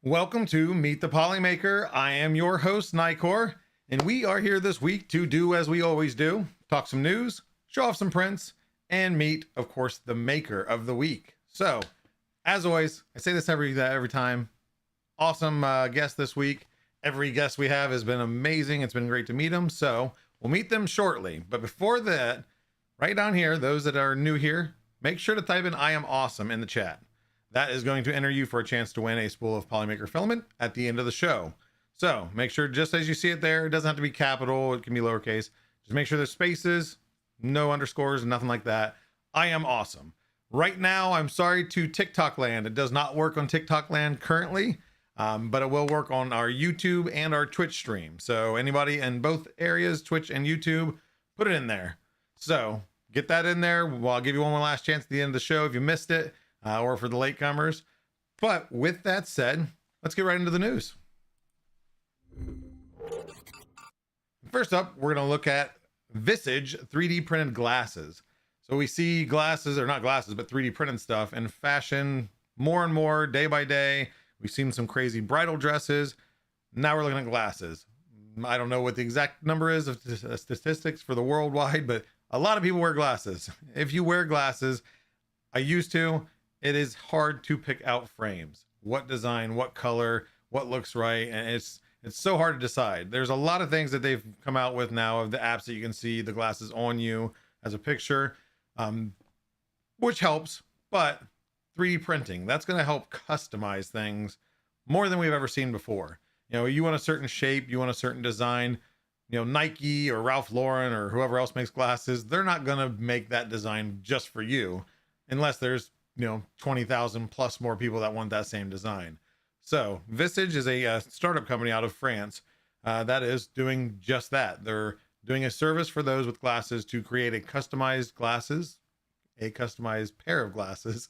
Welcome to Meet the Polymaker. I am your host, Nicor, and we are here this week to do as we always do, talk some news, show off some prints, and meet, of course, the maker of the week. So, as always, I say this every time. Awesome guest this week. Every guest we have has been amazing. It's been great to meet them. So, we'll meet them shortly. But before that, right down here, those that are new here, make sure to type in I am awesome in the chat. That is going to enter you for a chance to win a spool of Polymaker filament at the end of the show. So make sure, just as you see it there, it doesn't have to be capital, it can be lowercase. Just make sure there's spaces, no underscores, nothing like that. I am awesome. Right now, I'm sorry to TikTok land. It does not work on TikTok land currently, but it will work on our YouTube and our Twitch stream. So anybody in both areas, Twitch and YouTube, put it in there. So get that in there. Well, I'll give you one more last chance at the end of the show if you missed it. Or for the latecomers. But with that said, let's get right into the news. First up, we're going to look at Visage 3D printed glasses. So we see glasses, or not glasses, but 3D printed stuff in fashion more and more day by day. We've seen some crazy bridal dresses. Now we're looking at glasses. I don't know what the exact number is of statistics for the worldwide, but a lot of people wear glasses. If you wear glasses, I used to. It is hard to pick out frames, what design, what color, what looks right. And it's so hard to decide. There's a lot of things that they've come out with now of the apps that you can see the glasses on you as a picture, which helps, but 3D printing, that's going to help customize things more than we've ever seen before. You know, you want a certain shape, you want a certain design, you know, Nike or Ralph Lauren or whoever else makes glasses, they're not going to make that design just for you unless there's 20,000 plus more people that want that same design. So Visage is a startup company out of France that is doing just that. They're doing a service for those with glasses to create a customized pair of glasses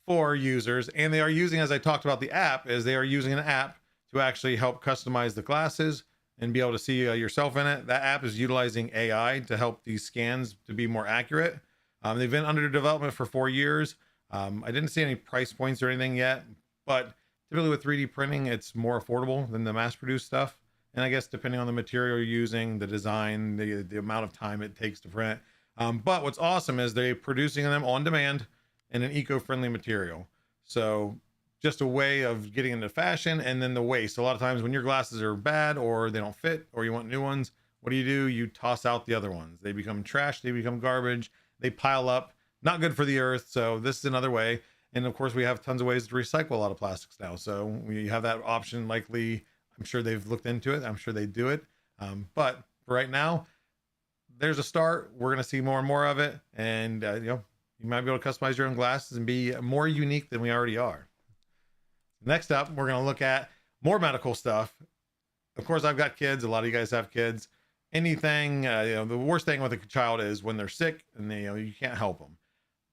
for users. And they are using, as I talked about the app, is they are using an app to actually help customize the glasses and be able to see yourself in it. That app is utilizing AI to help these scans to be more accurate. They've been under development for 4 years. I didn't see any price points or anything yet, but typically with 3D printing, it's more affordable than the mass-produced stuff. And I guess depending on the material you're using, the design, the amount of time it takes to print. But what's awesome is they're producing them on demand in an eco-friendly material. So just a way of getting into fashion, and then the waste. A lot of times when your glasses are bad or they don't fit or you want new ones, what do? You toss out the other ones. They become trash, they become garbage, they pile up. Not good for the earth. So this is another way. And of course, we have tons of ways to recycle a lot of plastics now. So we have that option. Likely, I'm sure they've looked into it. I'm sure they do it. But for right now, there's a start. We're going to see more and more of it. And, you might be able to customize your own glasses and be more unique than we already are. Next up, we're going to look at more medical stuff. Of course, I've got kids. A lot of you guys have kids. Anything, the worst thing with a child is when they're sick and you can't help them.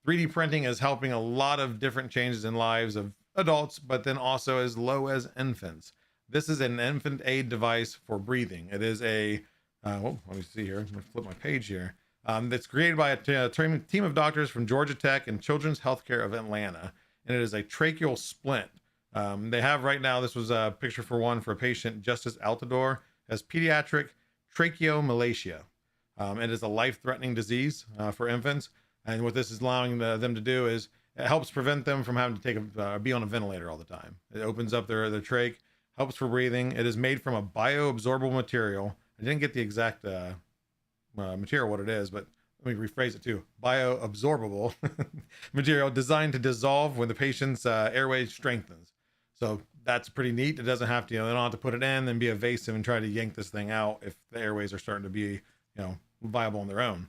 3D printing is helping a lot of different changes in lives of adults, but then also as low as infants. This is an infant aid device for breathing. It is let me see here. I'm going to flip my page here. That's created by a team of doctors from Georgia Tech and Children's Healthcare of Atlanta. And it is a tracheal splint. They have right now, this was a picture for a patient, Justice Altador, has pediatric tracheomalacia. It is a life-threatening disease for infants. And what this is allowing them to do is it helps prevent them from having to be on a ventilator all the time. It opens up their trach, helps for breathing. It is made from a bioabsorbable material. I didn't get the exact material, what it is, but let me rephrase it too. Bioabsorbable material designed to dissolve when the patient's airway strengthens. So that's pretty neat. It doesn't have to, they don't have to put it in and be evasive and try to yank this thing out if the airways are starting to be, viable on their own.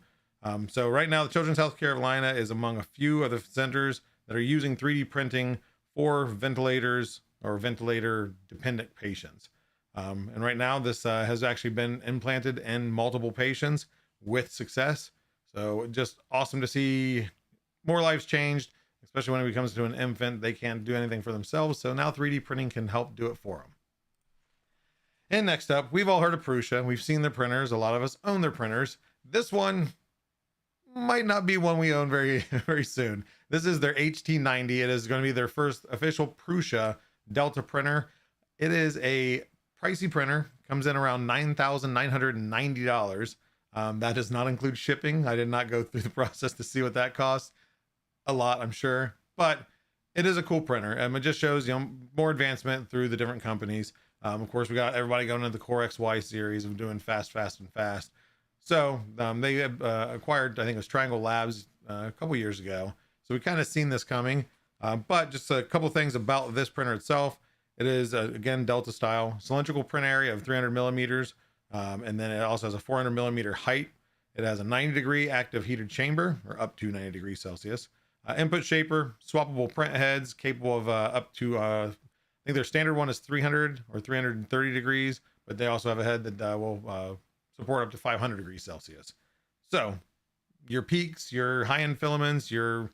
So right now, the Children's Healthcare of Atlanta is among a few of the centers that are using 3D printing for ventilators or ventilator-dependent patients. And right now, this has actually been implanted in multiple patients with success. So just awesome to see more lives changed, especially when it comes to an infant. They can't do anything for themselves. So now 3D printing can help do it for them. And next up, we've all heard of Prusa. We've seen their printers. A lot of us own their printers. This one might not be one we own very, very soon. This is their HT90. It is going to be their first official Prusa Delta printer. It is a pricey printer, comes in around $9,990. That does not include shipping. I did not go through the process to see what that costs. A lot, I'm sure, but it is a cool printer. It just shows, more advancement through the different companies. Of course, we got everybody going into the Core XY series of doing fast, fast, and fast. So they acquired, I think it was Triangle Labs a couple years ago. So we kind of seen this coming. But just a couple things about this printer itself. It is, again, Delta style, cylindrical print area of 300 millimeters. And then it also has a 400 millimeter height. It has a 90-degree active heated chamber, or up to 90 degrees Celsius. Input shaper, swappable print heads, capable of up to, I think their standard one is 300 or 330 degrees, but they also have a head that will support up to 500 degrees Celsius. So your peaks, your high-end filaments, your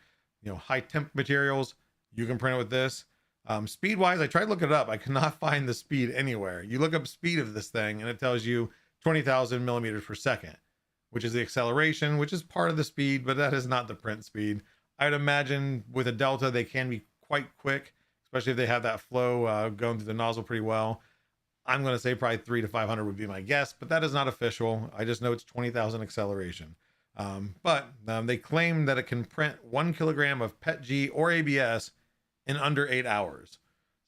high temp materials, you can print it with this. Speed wise, I tried to look it up. I could not find the speed anywhere. You look up speed of this thing and it tells you 20,000 millimeters per second, which is the acceleration, which is part of the speed, but that is not the print speed. I'd imagine with a Delta, they can be quite quick, especially if they have that flow going through the nozzle pretty well. I'm going to say probably 300 to 500 would be my guess, but that is not official. I just know it's 20,000 acceleration. But they claim that it can print 1 kilogram of PETG or ABS in under 8 hours.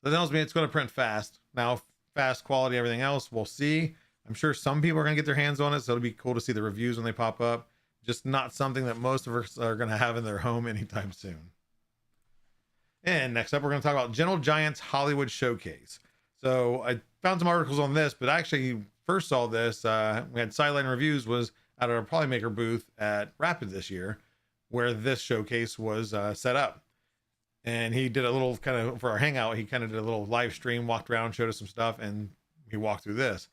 So that tells me it's going to print fast. Now, fast quality, everything else, we'll see. I'm sure some people are going to get their hands on it, so it'll be cool to see the reviews when they pop up. Just not something that most of us are going to have in their home anytime soon. And next up, we're going to talk about Gentle Giant's Hollywood Showcase. So I found some articles on this, but I actually first saw this. We had sideline reviews was at our Polymaker booth at Rapid this year, where this showcase was set up. And he did a little kind of, for our hangout, he kind of did a little live stream, walked around, showed us some stuff, and he walked through this.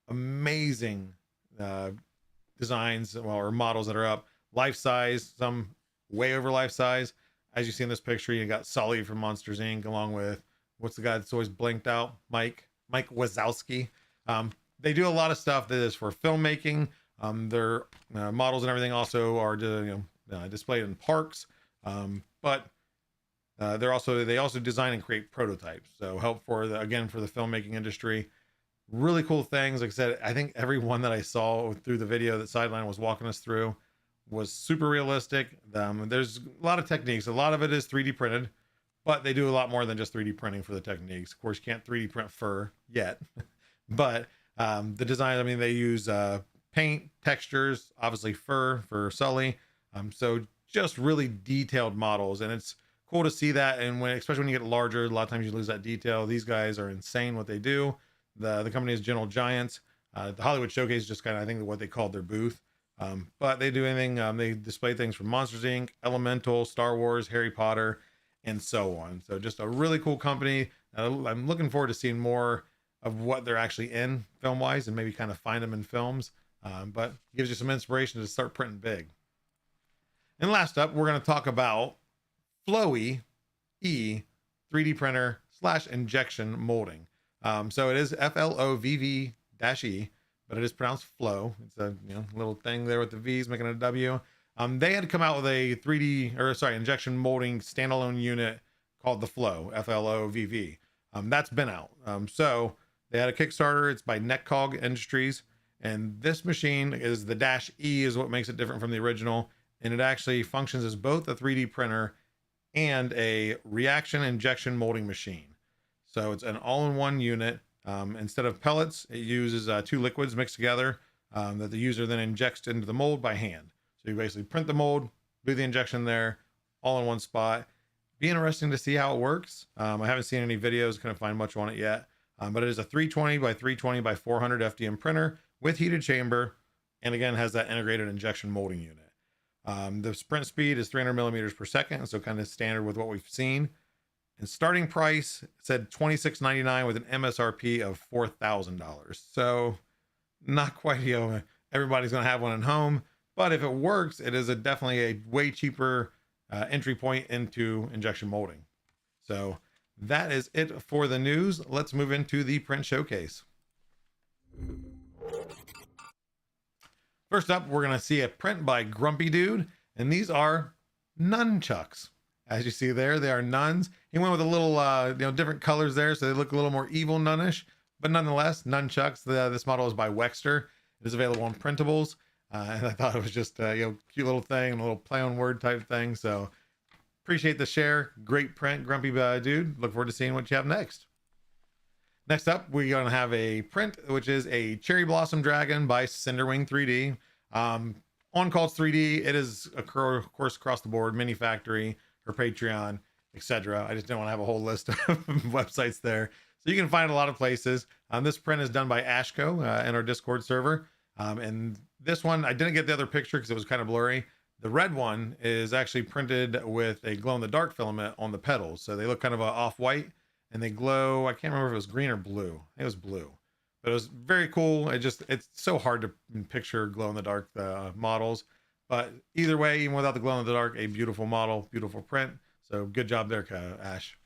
Amazing designs, or models that are up. Life size, some way over life size. As you see in this picture, you got Sully from Monsters Inc. along with, what's the guy that's always blinked out? Mike Wazowski. They do a lot of stuff that is for filmmaking. Their models and everything also are displayed in parks. But they also design and create prototypes. So help for the filmmaking industry. Really cool things. Like I said, I think every one that I saw through the video that Sideline was walking us through was super realistic. There's a lot of techniques. A lot of it is 3D printed, but they do a lot more than just 3D printing for the techniques. Of course, you can't 3D print fur yet, but the design, they use paint, textures, obviously fur for Sully. So just really detailed models, and it's cool to see that. And especially when you get larger, a lot of times you lose that detail. These guys are insane what they do. The company is Gentle Giants. The Hollywood Showcase is just kind of, I think, what they called their booth. But they do anything. They display things from Monsters Inc., Elemental, Star Wars, Harry Potter, and so on. So just a really cool company. I'm looking forward to seeing more of what they're actually in film-wise, and maybe kind of find them in films. But it gives you some inspiration to start printing big. And last up, we're going to talk about Flowy E 3D printer / injection molding. So it is FLOVV-E, but it is pronounced Flow. It's a little thing there with the V's making a W. They had come out with a injection molding standalone unit called the Flow, FLOVV. That's been out. So they had a Kickstarter. It's by Netcog Industries. And this machine is the -E is what makes it different from the original. And it actually functions as both a 3D printer and a reaction injection molding machine. So it's an all-in-one unit. Instead of pellets, it uses 2 liquids mixed together that the user then injects into the mold by hand. So you basically print the mold, do the injection there, all in one spot. Be interesting to see how it works. I haven't seen any videos, couldn't find much on it yet. But it is a 320 by 320 by 400 FDM printer with heated chamber, and again has that integrated injection molding unit. The sprint speed is 300 millimeters per second, so kind of standard with what we've seen. And starting price said $26.99 with an MSRP of $4,000. So not quite, everybody's going to have one at home, but if it works, it is definitely a way cheaper entry point into injection molding. So that is it for the news. Let's move into the print showcase. First up, we're going to see a print by Grumpy Dude, and these are nunchucks. As you see there, they are nuns. He went with a little, different colors there, so they look a little more evil nunish, but nonetheless, nunchucks. This model is by Wexter. It is available on printables, and I thought it was just cute little thing, a little play on word type thing. So appreciate the share. Great print, Grumpy dude. Look forward to seeing what you have next. Next up, we're going to have a print, which is a Cherry Blossom Dragon by Cinderwing 3D. On Calls 3D, it is, of course, across the board, Mini Factory, her Patreon, etc. I just didn't want to have a whole list of websites there. So you can find a lot of places. This print is done by Ashko in our Discord server. And this one, I didn't get the other picture because it was kind of blurry. The red one is actually printed with a glow-in-the-dark filament on the petals. So they look kind of off-white. And they glow. I can't remember if it was green or blue. It was blue, but it was very cool. It's so hard to picture glow in the dark models, but either way, even without the glow in the dark, a beautiful model, beautiful print. So good job there, Ash.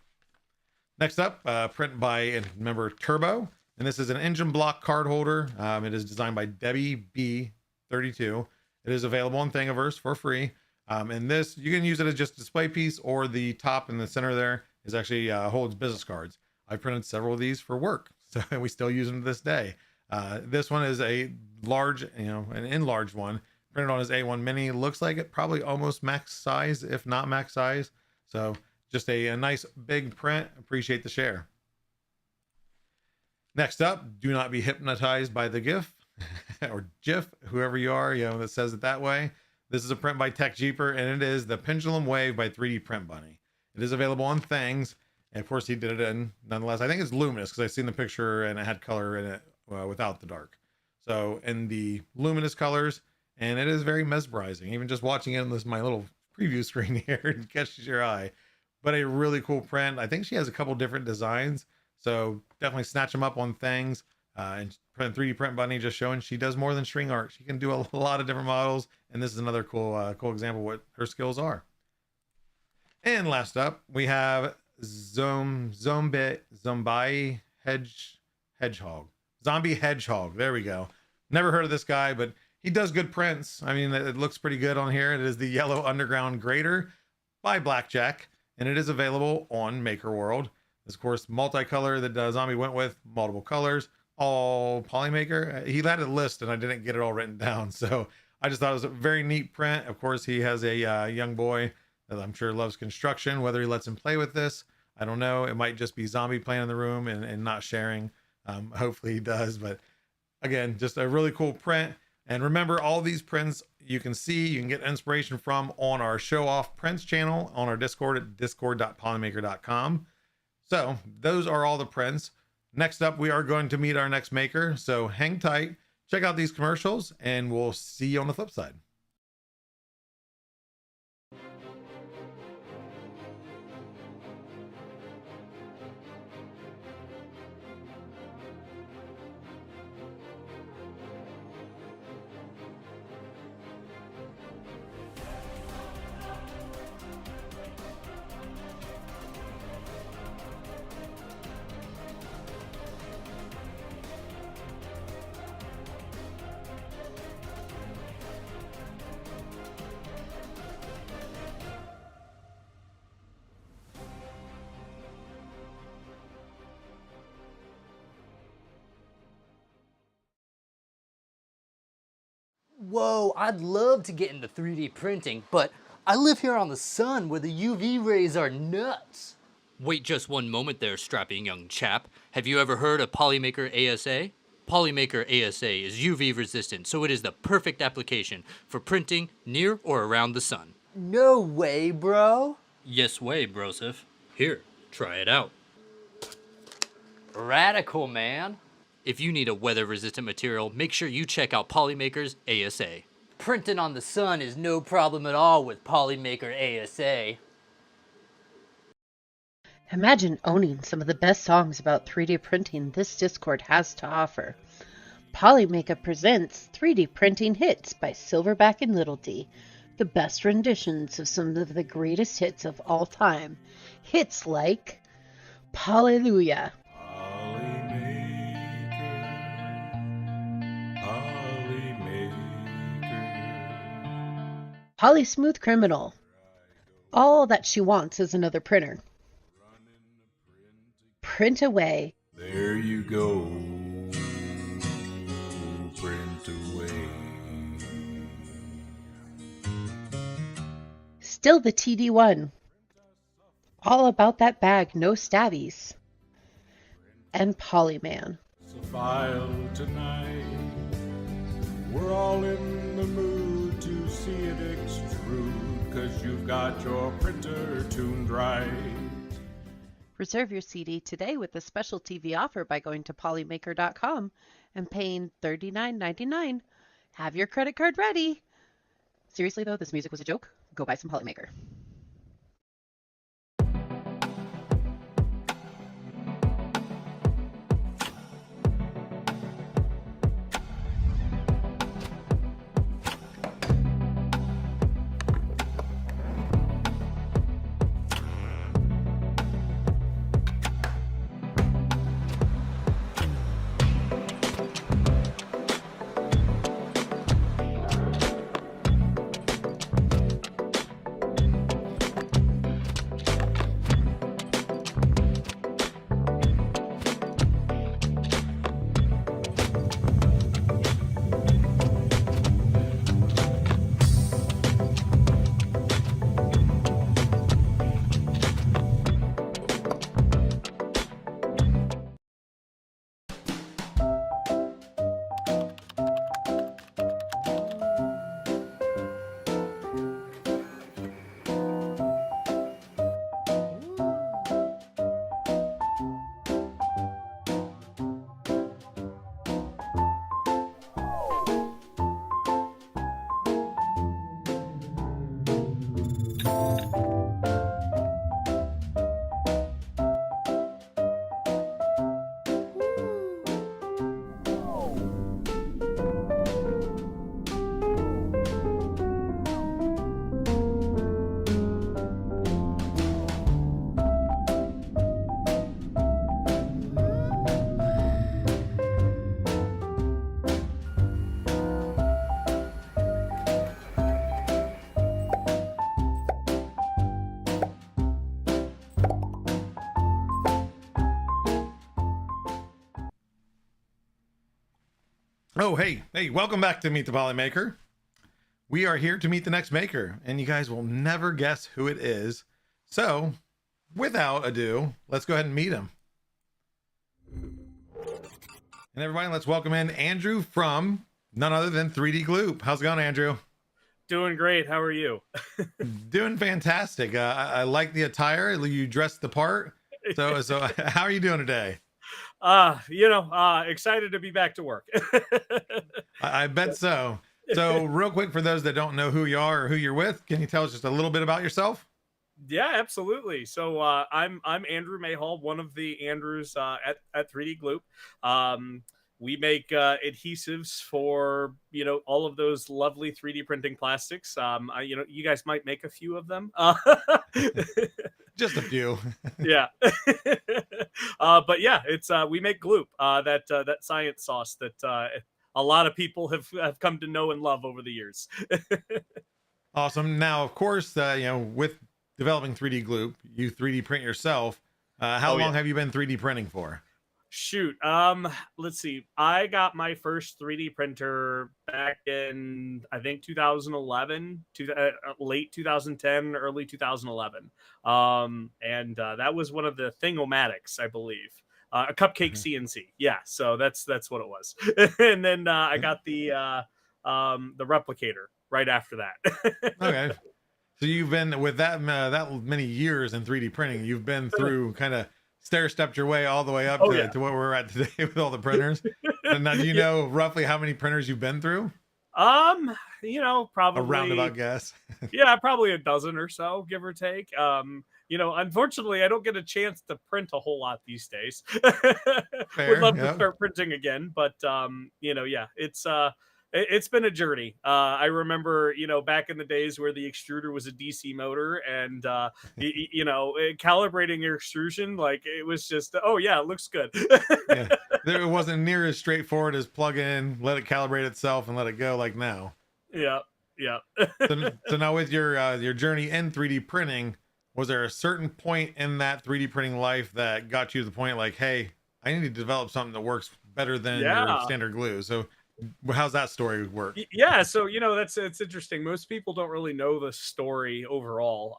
Next up, print by, remember, Turbo, and this is an engine block card holder. It is designed by Debbie B32. It is available on Thingiverse for free. And this, you can use it as just a display piece, or the top in the center there is actually holds business cards. I printed several of these for work, so we still use them to this day. This one is a large, an enlarged one, printed on his A1 Mini. Looks like it probably almost max size, if not max size. So just a nice big print. Appreciate the share. Next up, do not be hypnotized by the GIF or GIF, whoever you are, that says it that way. This is a print by Tech Jeeper, and it is the Pendulum Wave by 3D Print Bunny. It is available on Things, and of course he did it in, nonetheless, I think it's luminous because I've seen the picture and it had color in it without the dark. So in the luminous colors, and it is very mesmerizing. Even just watching it on my little preview screen here, it catches your eye. But a really cool print. I think she has a couple different designs, so definitely snatch them up on Things. And 3D Print Bunny just showing she does more than string art. She can do a lot of different models, and this is another cool example of what her skills are. And last up, we have Zombie Hedgehog. Zombie Hedgehog. There we go. Never heard of this guy, but he does good prints. I mean, it looks pretty good on here. It is the Yellow Underground Grader by Blackjack, and it is available on Maker World. This, of course, multicolor that Zombie went with, multiple colors, all Polymaker. He had a list, and I didn't get it all written down, so I just thought it was a very neat print. Of course, he has a young boy that I'm sure loves construction. Whether he lets him play with this, I don't know. It might just be Zombie playing in the room and not sharing. Hopefully he does. But again, just a really cool print. And remember, all these prints you can get inspiration from on our Show Off Prints channel on our Discord at discord.polymaker.com. So those are all the prints. Next up, we are going to meet our next maker. So hang tight, check out these commercials, and we'll see you on the flip side. Whoa, I'd love to get into 3D printing, but I live here on the sun where the UV rays are nuts. Wait just one moment there, strapping young chap. Have you ever heard of Polymaker ASA? Polymaker ASA is UV resistant, so it is the perfect application for printing near or around the sun. No way, bro. Yes way, brosif. Here, try it out. Radical, man. If you need a weather-resistant material, make sure you check out Polymaker's ASA. Printing on the sun is no problem at all with Polymaker ASA. Imagine owning some of the best songs about 3D printing this Discord has to offer. Polymaker presents 3D Printing Hits by Silverback and Little D, the best renditions of some of the greatest hits of all time. Hits like Hallelujah, Poly Smooth Criminal, All that she wants is another printer. Print away. There you go. Print away. Still the TD1. All about that bag, no stabbies. And Polyman. It's a file tonight. We're all in the mood to see it extrude, 'cause you've got your printer tuned right. Reserve your CD today with a special TV offer by going to polymaker.com and paying $39.99. Have your credit card ready. Seriously though, this music was a joke. Go buy some Polymaker. Oh, hey, welcome back to Meet the Polymaker. We are here to meet the next maker, and you guys will never guess who it is. So, without ado, let's go ahead and meet him. And everybody, let's welcome in Andrew from none other than 3D Gloop. How's it going, Andrew? Doing great. How are you? Doing fantastic. I like the attire. You dressed the part. So how are you doing today? Excited to be back to work. I bet so. So real quick, for those that don't know who you are or who you're with, can you tell us just a little bit about yourself? Yeah, absolutely. So I'm Andrew Mayhall, one of the Andrews at 3D Gloop. We make adhesives for all of those lovely 3D printing plastics. You guys might make a few of them. Just a few. Yeah. But yeah, it's we make gloop, that science sauce that a lot of people have come to know and love over the years. Awesome. Now, of course, with developing 3D Gloop, you 3D print yourself. How long have you been 3D printing for? Shoot. Let's see. I got my first 3D printer back in, I think, 2011, late 2010, early 2011. And that was one of the Thingomatics, I believe. A cupcake CNC. Yeah. So that's what it was. And then I got the replicator right after that. Okay. So you've been with that many years in 3D printing, you've been through kind of stair-stepped your way all the way up to where we're at today with all the printers. And now, do you know roughly how many printers you've been through? Probably a roundabout guess. Yeah, probably a dozen or so, give or take. Unfortunately, I don't get a chance to print a whole lot these days. Would love to start printing again, but it's been a journey. I remember, back in the days where the extruder was a DC motor, and calibrating your extrusion, like, it was just, oh yeah, it looks good. Yeah. It wasn't near as straightforward as plug in, let it calibrate itself, and let it go like now. Yeah. Yeah. So now with your journey in 3D printing, was there a certain point in that 3D printing life that got you to the point like, hey, I need to develop something that works better than your Yeah. standard glue? So how's that story work? Yeah, so that's it's interesting. Most people don't really know the story overall.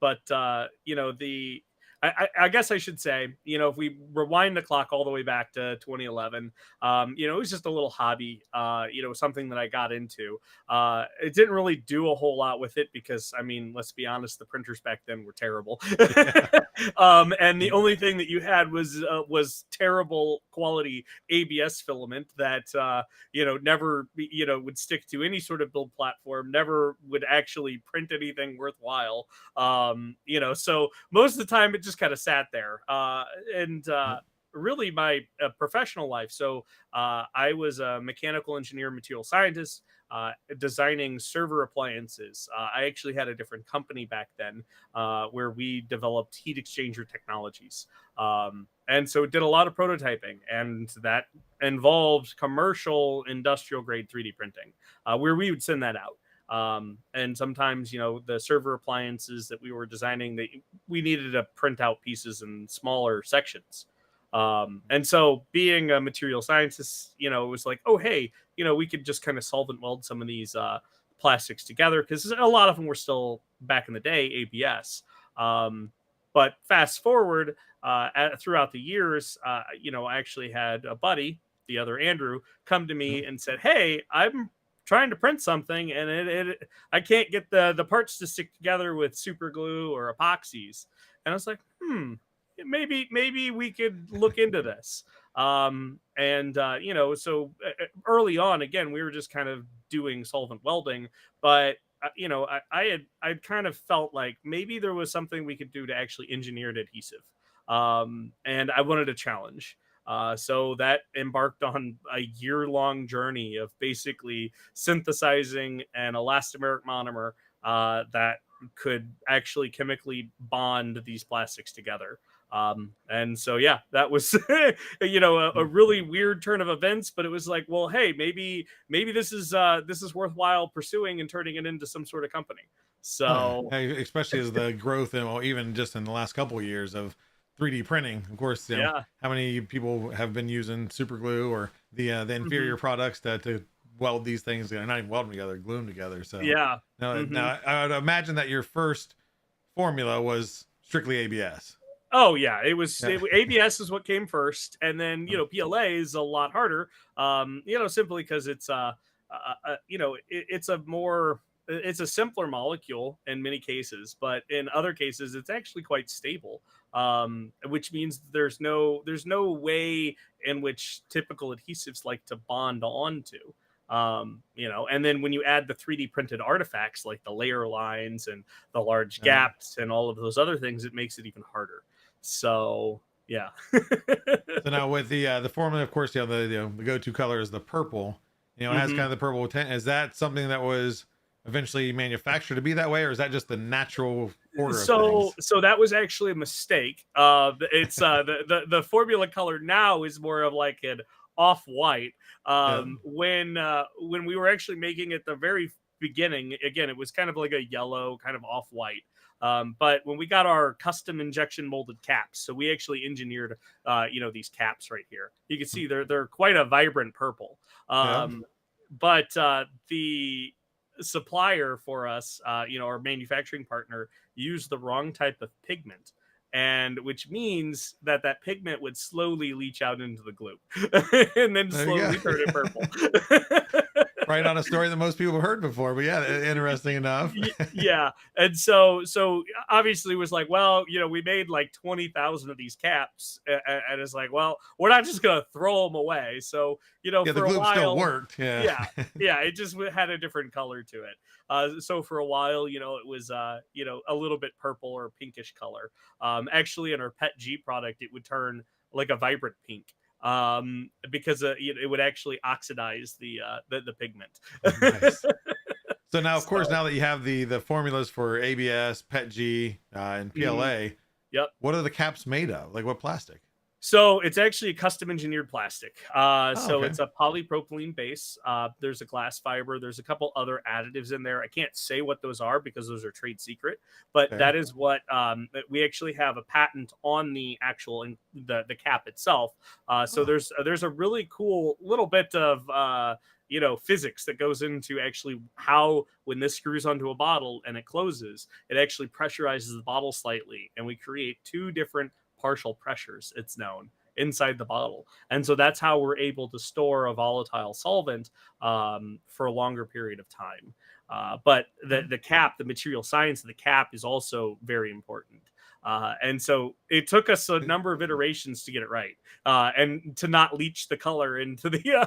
But the I guess I should say, if we rewind the clock all the way back to 2011, it was just a little hobby, something that I got into. It didn't really do a whole lot with it because, I mean, let's be honest, the printers back then were terrible. And the only thing that you had was terrible quality ABS filament that never would stick to any sort of build platform, never would actually print anything worthwhile. So most of the time it just kind of sat there. And really my professional life. So I was a mechanical engineer, material scientist, designing server appliances. I actually had a different company back then where we developed heat exchanger technologies. And so did a lot of prototyping, and that involved commercial industrial grade 3D printing, where we would send that out. And sometimes, the server appliances that we were designing, we needed to print out pieces in smaller sections. And so being a material scientist, it was like, oh, hey, we could just kind of solvent weld some of these plastics together, because a lot of them were still back in the day ABS. But fast forward throughout the years, I actually had a buddy, the other Andrew, come to me and said, hey, I'm trying to print something, and I can't get the parts to stick together with super glue or epoxies. And I was like, maybe we could look into this. So early on, again, we were just kind of doing solvent welding, but I'd kind of felt like maybe there was something we could do to actually engineer an adhesive. And I wanted a challenge. So that embarked on a year-long journey of basically synthesizing an elastomeric monomer that could actually chemically bond these plastics together. And so, yeah, that was, a really weird turn of events, but it was like, well, hey, maybe this is worthwhile pursuing and turning it into some sort of company. So, Especially as the growth, and well, even just in the last couple of years of 3D printing, of course, yeah. how many people have been using super glue or the inferior products to weld these things, not even weld them together, glue them together. So Yeah. now I would imagine that your first formula was strictly ABS. Oh yeah, ABS is what came first, and then PLA is a lot harder. Simply because it's it's a simpler molecule in many cases, but in other cases it's actually quite stable. Which means there's no way in which typical adhesives like to bond onto. And then when you add the 3D printed artifacts like the layer lines and the large gaps and all of those other things, it makes it even harder. So yeah. So now with the formula, of course, the go-to color is the purple. It has kind of the purple tint. Is that something that was eventually manufactured to be that way, or is that just the natural order of things? So that was actually a mistake. It's the formula color now is more of like an off-white. When we were actually making it the very beginning, again, it was kind of like a yellow, kind of off-white. But when we got our custom injection molded caps, so we actually engineered, these caps right here. You can see they're quite a vibrant purple. But the supplier for us, our manufacturing partner, used the wrong type of pigment. And which means that pigment would slowly leach out into the glue and then slowly turn it purple. Right on a story that most people have heard before, but yeah, interesting enough. Yeah. And so obviously it was like, well, we made like 20,000 of these caps, and it's like, well, we're not just going to throw them away. So, the for a glue while, still worked. Yeah. It just had a different color to it. So for a while, it was, a little bit purple or pinkish color. Actually in our PET G product, it would turn like a vibrant pink. Because it would actually oxidize the pigment. Nice. So now, of course, now that you have the formulas for ABS, PET G, and PLA, Yep. what are the caps made of? Like what plastic? So it's actually a custom engineered plastic. Oh, So okay. it's a polypropylene base. There's a glass fiber. There's a couple other additives in there. I can't say what those are because those are trade secret. But Okay. that is what we actually have a patent on the actual the cap itself. So Oh, there's a really cool little bit of physics that goes into actually how when this screws onto a bottle and it closes, it actually pressurizes the bottle slightly, and we create two different partial pressures, it's known, inside the bottle. And so that's how we're able to store a volatile solvent for a longer period of time. But the cap, the material science of the cap is also very important. And so it took us a number of iterations to get it right, and to not leach the color into the yeah.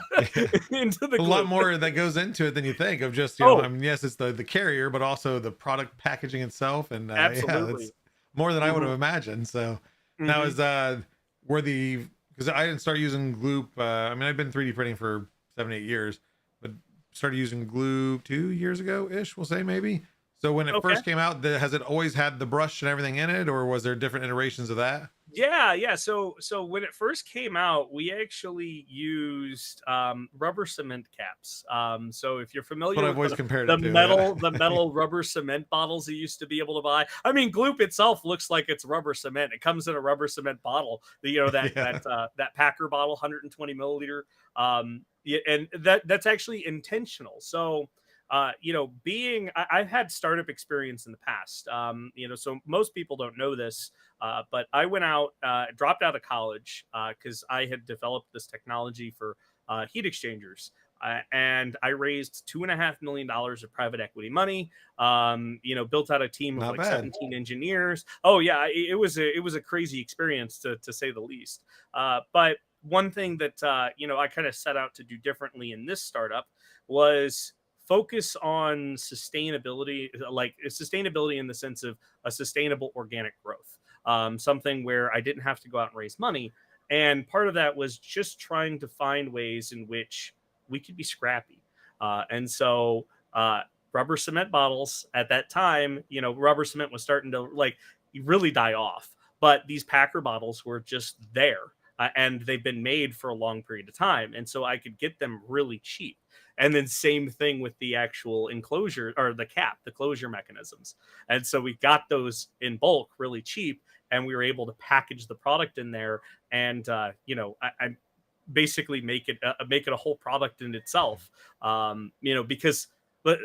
into the A lot glue. more that goes into it than you think of just, I Oh, mean, yes, it's the carrier, but also the product packaging itself. And yeah, absolutely. it's more than I would have Hmm. imagined. So now Hmm. is, were the, because I didn't start using glue. I mean, I've been 3D printing for 7, 8 years, but started using glue 2 years ago ish, we'll say maybe. So when it Okay. first came out, has it always had the brush and everything in it, or was there different iterations of that? Yeah. So when it first came out, we actually used rubber cement caps. So if you're That's what familiar I've with always compared the it to. metal the Yeah. metal rubber cement bottles you used to be able to buy. I mean, Gloop itself looks like it's rubber cement. It comes in a rubber cement bottle. Yeah. That Packer bottle, 120 milliliter. Yeah, and that's actually intentional. So I've had startup experience in the past. So most people don't know this, but I went out, dropped out of college because I had developed this technology for heat exchangers. And I raised $2.5 million of private equity money. Built out a team of Not like bad. 17 engineers. Oh yeah, it was a crazy experience to say the least. But one thing that I kind of set out to do differently in this startup was focus on sustainability, like sustainability in the sense of a sustainable organic growth, something where I didn't have to go out and raise money. And part of that was just trying to find ways in which we could be scrappy. And so, rubber cement bottles at that time, rubber cement was starting to like really die off, but these Packer bottles were just there. And they've been made for a long period of time. And so I could get them really cheap. And then same thing with the actual enclosure or the cap, the closure mechanisms. And so we got those in bulk really cheap, and we were able to package the product in there. And I basically make it a whole product in itself. Because but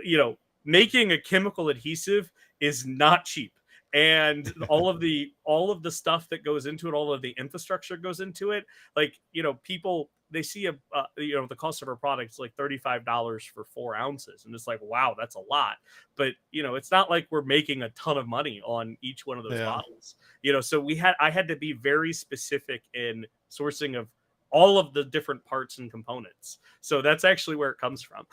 making a chemical adhesive is not cheap. And all of the stuff that goes into it, all of the infrastructure goes into it. Like, people, they see the cost of our product is like $35 for 4 ounces, and it's like, wow, that's a lot. But it's not like we're making a ton of money on each one of those Yeah. bottles. So I had to be very specific in sourcing of all of the different parts and components. So that's actually where it comes from.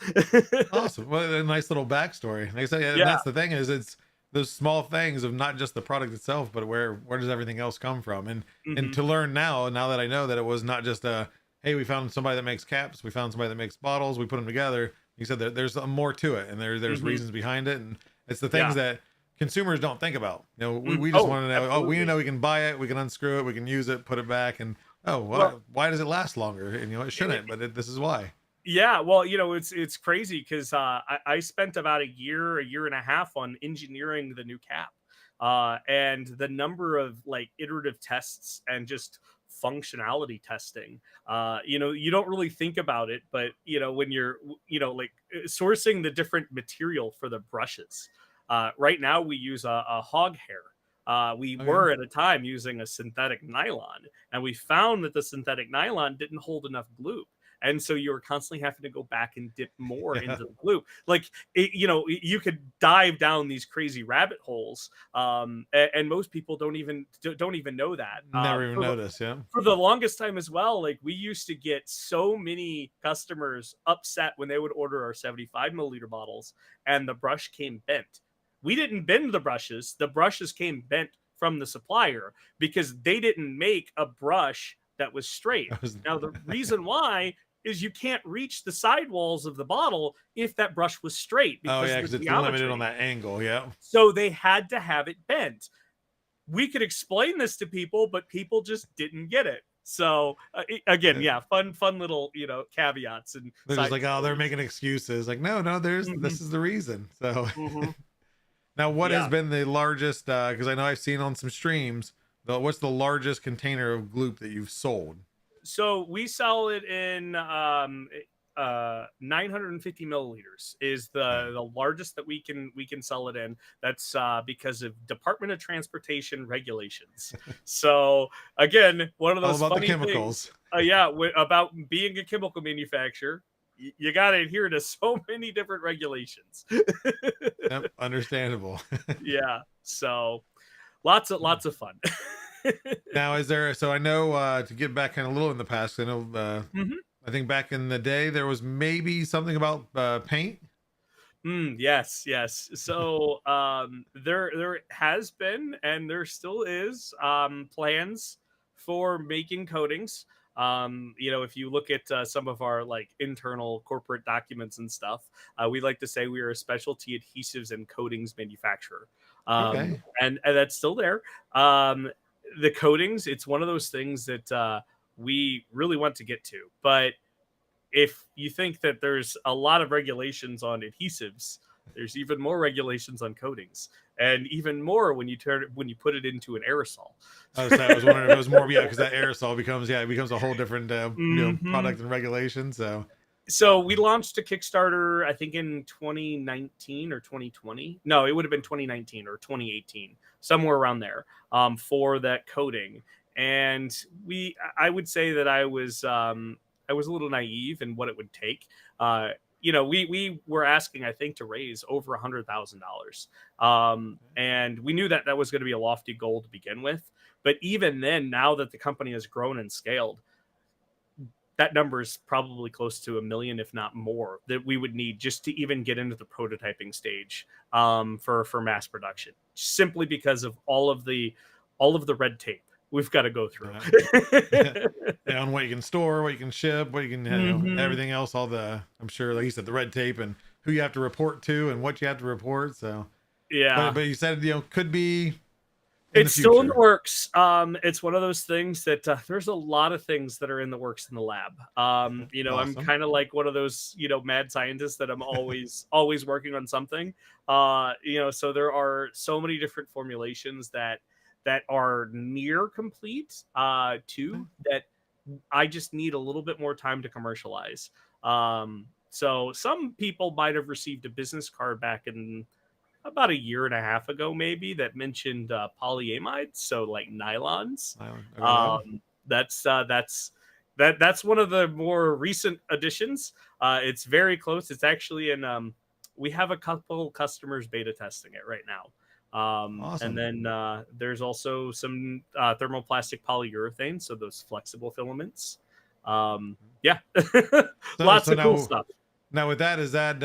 Awesome. Well, a nice little backstory. Like I say, and Yeah. that's the thing is it's those small things of not just the product itself, but where does everything else come from? And Hmm. to learn now that I know that it was not just a hey, we found somebody that makes caps, we found somebody that makes bottles, we put them together. You said there's more to it, and there's Hmm. reasons behind it, and it's the things Yeah. that consumers don't think about. We just Oh, want to know. Oh, we absolutely. know we can buy it, we can unscrew it, we can use it, put it back, and oh, Well, why does it last longer? And it shouldn't, but this is why. yeah, well, it's crazy because I spent about a year and a half on engineering the new cap, and the number of like iterative tests and just functionality testing. You don't really think about it, but when you're like sourcing the different material for the brushes. Right now, we use a hog hair. We Okay. were at a time using a synthetic nylon, and we found that the synthetic nylon didn't hold enough glue. And so you were constantly having to go back and dip more Yeah. into the glue. Like you could dive down these crazy rabbit holes, and most people don't even know that. Never even noticed. Yeah. For the longest time as well, like we used to get so many customers upset when they would order our 75 milliliter bottles and the brush came bent. We didn't bend the brushes came bent from the supplier because they didn't make a brush that was straight. That was Now the reason why is you can't reach the sidewalls of the bottle if that brush was straight oh because yeah, of the because it's limited on geometry. that angle. Yeah. So they had to have it bent. We could explain this to people, but people just didn't get it. So again, Uh, yeah, fun little caveats and They're just side like, oh, they're stories. making excuses. Like, no, Hmm. this is the reason. So Hmm. now, what has Yeah. been the largest? Because I know I've seen on some streams. What's the largest container of gloop that you've sold? So we sell it in 950 milliliters is Okay. the largest that we can sell it in. That's because of Department of Transportation regulations. So again, one of All those about the funny things, chemicals. yeah, about being a chemical manufacturer. You got to adhere to so many different regulations. Yep, understandable. Yeah, so lots of fun. Now, is there? So I know to get back kind of a little in the past. I know. Mhm. I think back in the day there was maybe something about paint. Yes, yes. So there has been and there still is plans for making coatings. If you look at some of our like internal corporate documents and stuff, we like to say we are a specialty adhesives and coatings manufacturer. Okay. And that's still there. Um, the coatings, it's one of those things that we really want to get to, but if you think that there's a lot of regulations on adhesives, there's even more regulations on coatings, and even more when you put it into an aerosol. I was wondering if it was more, yeah, because that aerosol becomes, yeah, it becomes a whole different, Hmm. product and regulation. So, So we launched a Kickstarter, I think in 2019 or 2020. No, it would have been 2019 or 2018, somewhere around there, for that coating. And I would say that I was a little naive in what it would take. We were asking, I think, to raise over $100,000, and we knew that that was going to be a lofty goal to begin with. But even then, now that the company has grown and scaled, that number is probably close to 1 million, if not more, that we would need just to even get into the prototyping stage, for mass production. Simply because of all of the red tape we've got to go through. uh, yeah, on what you can store, what you can ship, what you can, Hmm. everything else, all the, I'm sure, like you said, the red tape and who you have to report to and what you have to report. So, Yeah. but you said, could be in the It's still in the future. works. It's one of those things that there's a lot of things that are in the works in the lab. I'm Awesome. kind of like one of those, mad scientists that I'm always working on something. So there are so many different formulations that are near complete, too, that I just need a little bit more time to commercialize. So some people might have received a business card back in about a year and a half ago, maybe, that mentioned polyamides, so like nylons. Island. Okay, yep. That's one of the more recent additions. It's very close. It's actually in. We have a couple customers beta testing it right now. And Awesome. then there's also some thermoplastic polyurethane, so those flexible filaments. Yeah, lots So of cool now, stuff. with that, is that,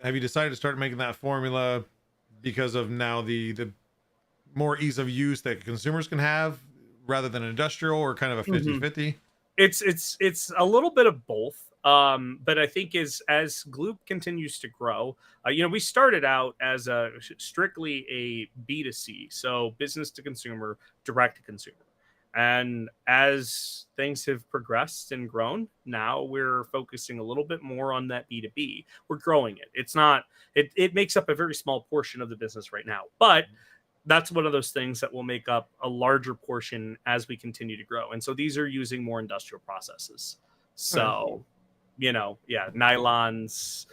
have you decided to start making that formula because of now the more ease of use that consumers can have rather than industrial, or kind of a 50-50? It's a little bit of both. But I think as Gloop continues to grow, we started out as a strictly a B2C, so business to consumer, direct to consumer. And as things have progressed and grown, now we're focusing a little bit more on that B2B. We're growing it. It's not it makes up a very small portion of the business right now, but that's one of those things that will make up a larger portion as we continue to grow. And so these are using more industrial processes. Okay. So, yeah, nylons,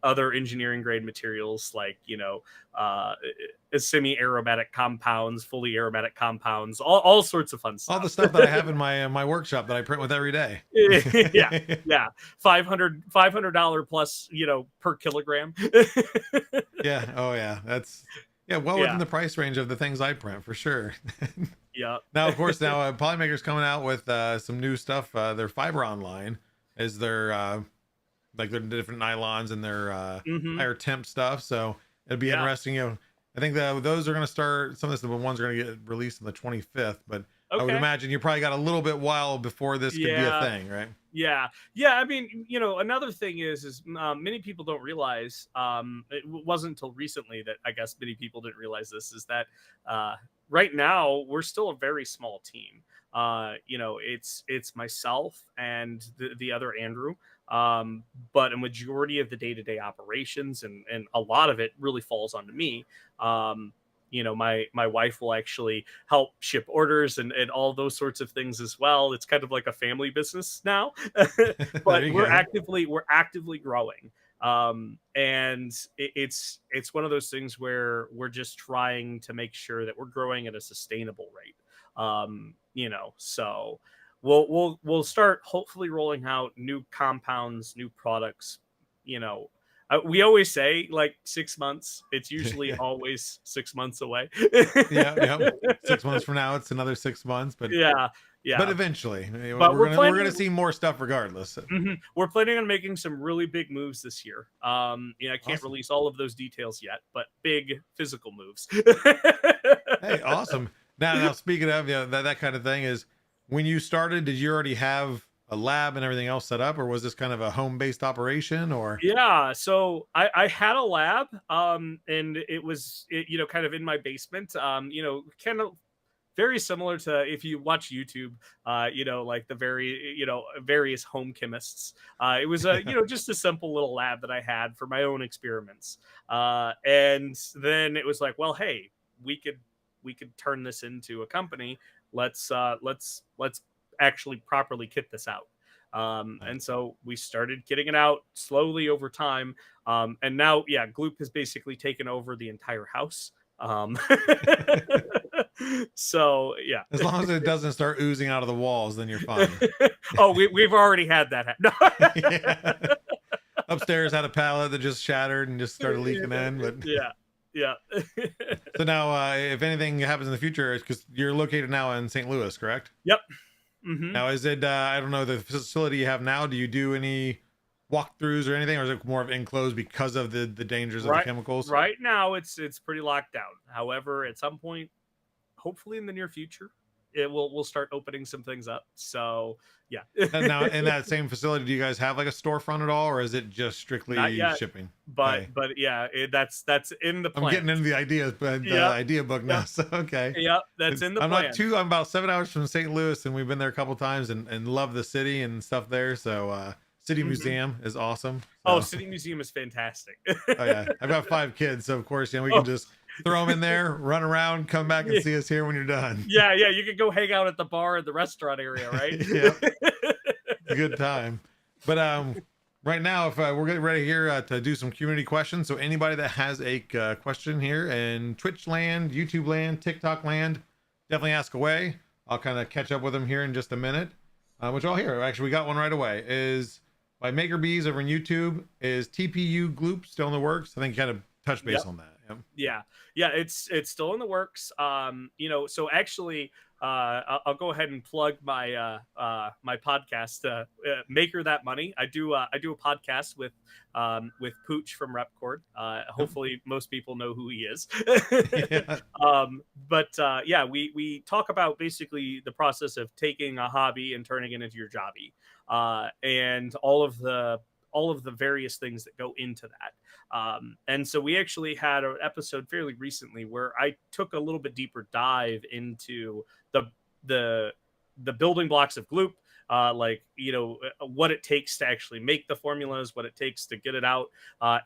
other engineering grade materials like, uh, semi aromatic compounds, fully aromatic compounds, all sorts of fun All the stuff. stuff that I have in my workshop that I print with every day. Yeah, yeah. $500 plus, per kilogram. Yeah. Oh yeah. That's, yeah, well within Yeah, the price range of the things I print for sure. yeah. Now, of course, now Polymaker's coming out with some new stuff. Their fiber online is their, like their different nylons and their Hmm. higher temp stuff. So it'd be Yeah. interesting. I think that those are going to start. Some of the ones are going to get released on the 25th, but I would Okay. imagine you probably got a little bit while before this could be a Yeah. thing, right? Yeah, yeah. I mean, another thing is many people don't realize. Wasn't until recently that I guess many people didn't realize this is that uh, right now we're still a very small team. it's myself and the other Andrew. But a majority of the day-to-day operations and a lot of it really falls onto me. My wife will actually help ship orders and all those sorts of things as well. It's kind of like a family business now. There But you we're go. actively growing. And it's one of those things where we're just trying to make sure that we're growing at a sustainable rate. So we'll start hopefully rolling out new compounds, new products. We always say like 6 months. It's usually Yeah, always 6 months away. yeah, yeah. 6 months from now, it's another 6 months, Yeah, but yeah. eventually, But we're gonna see more stuff regardless. we're planning on making some really big moves this year. I can't Awesome. release all of those details yet, but big physical moves. Hey, awesome. Now speaking of, that kind of thing, is when you started, did you already have a lab and everything else set up, or was this kind of a home-based operation, or? Yeah, so I had a lab, and kind of in my basement, kind of very similar to if you watch YouTube, like the various home chemists. It was just a simple little lab that I had for my own experiments. And then it was like, well, hey, we could turn this into a company. Let's actually properly kit this out. And so we started kitting it out slowly over time. And now, yeah, Gloop has basically taken over the entire house. So yeah. As long as it doesn't start oozing out of the walls, then you're fine. Oh, we've already had that. No. Yeah. Upstairs had a pallet that just shattered and just started leaking in. But Yeah, yeah. so now, if anything happens in the future, because you're located now in St. Louis, correct? Yep. Hmm. Now, is it? I don't know the facility you have now. Do you do any walkthroughs or anything, or is it more of enclosed because of the dangers of the Right, chemicals? right now it's pretty locked down. However, at some point, hopefully in the near future, we'll start opening some things up. So yeah. And now, in that same facility, do you guys have like a storefront at all, or is it just Not strictly yet, shipping? but Okay. yeah, that's in the I'm plan. getting into the ideas, but the Yep, idea book now. yep, So okay. yep. That's in the I'm not plan. too. I'm about 7 hours from St. Louis, and we've been there a couple times, and love the city and stuff there. So City Hmm. Museum is awesome. Oh, So City Museum is fantastic. oh yeah, I've got 5 kids, so of course, we Oh, can just throw them in there, run around, come back and yeah, see us here when you're done. yeah, yeah. You could go hang out at the bar at the restaurant area, right? Yeah, it's a good time. But right now, if we're getting ready here to do some community questions, so anybody that has a question here in Twitch land, YouTube land, TikTok land, definitely ask away. I'll kind of catch up with them here in just a minute. Which I'll hear. Actually, we got one right away. Is by Maker Bees over on YouTube. Is TPU Gloop still in the works? I think you kind of touch base Yep. on that. Yep. Yeah, it's still in the works. So actually, I'll go ahead and plug my podcast, Maker That Money. I do a podcast with Pooch from Repcord. Yep. Hopefully, most people know who he is. Yeah. But yeah, we talk about basically the process of taking a hobby and turning it into your jobby, and all of the various things that go into that. And so we actually had an episode fairly recently where I took a little bit deeper dive into the the building blocks of Gloop, what it takes to actually make the formulas, what it takes to get it out,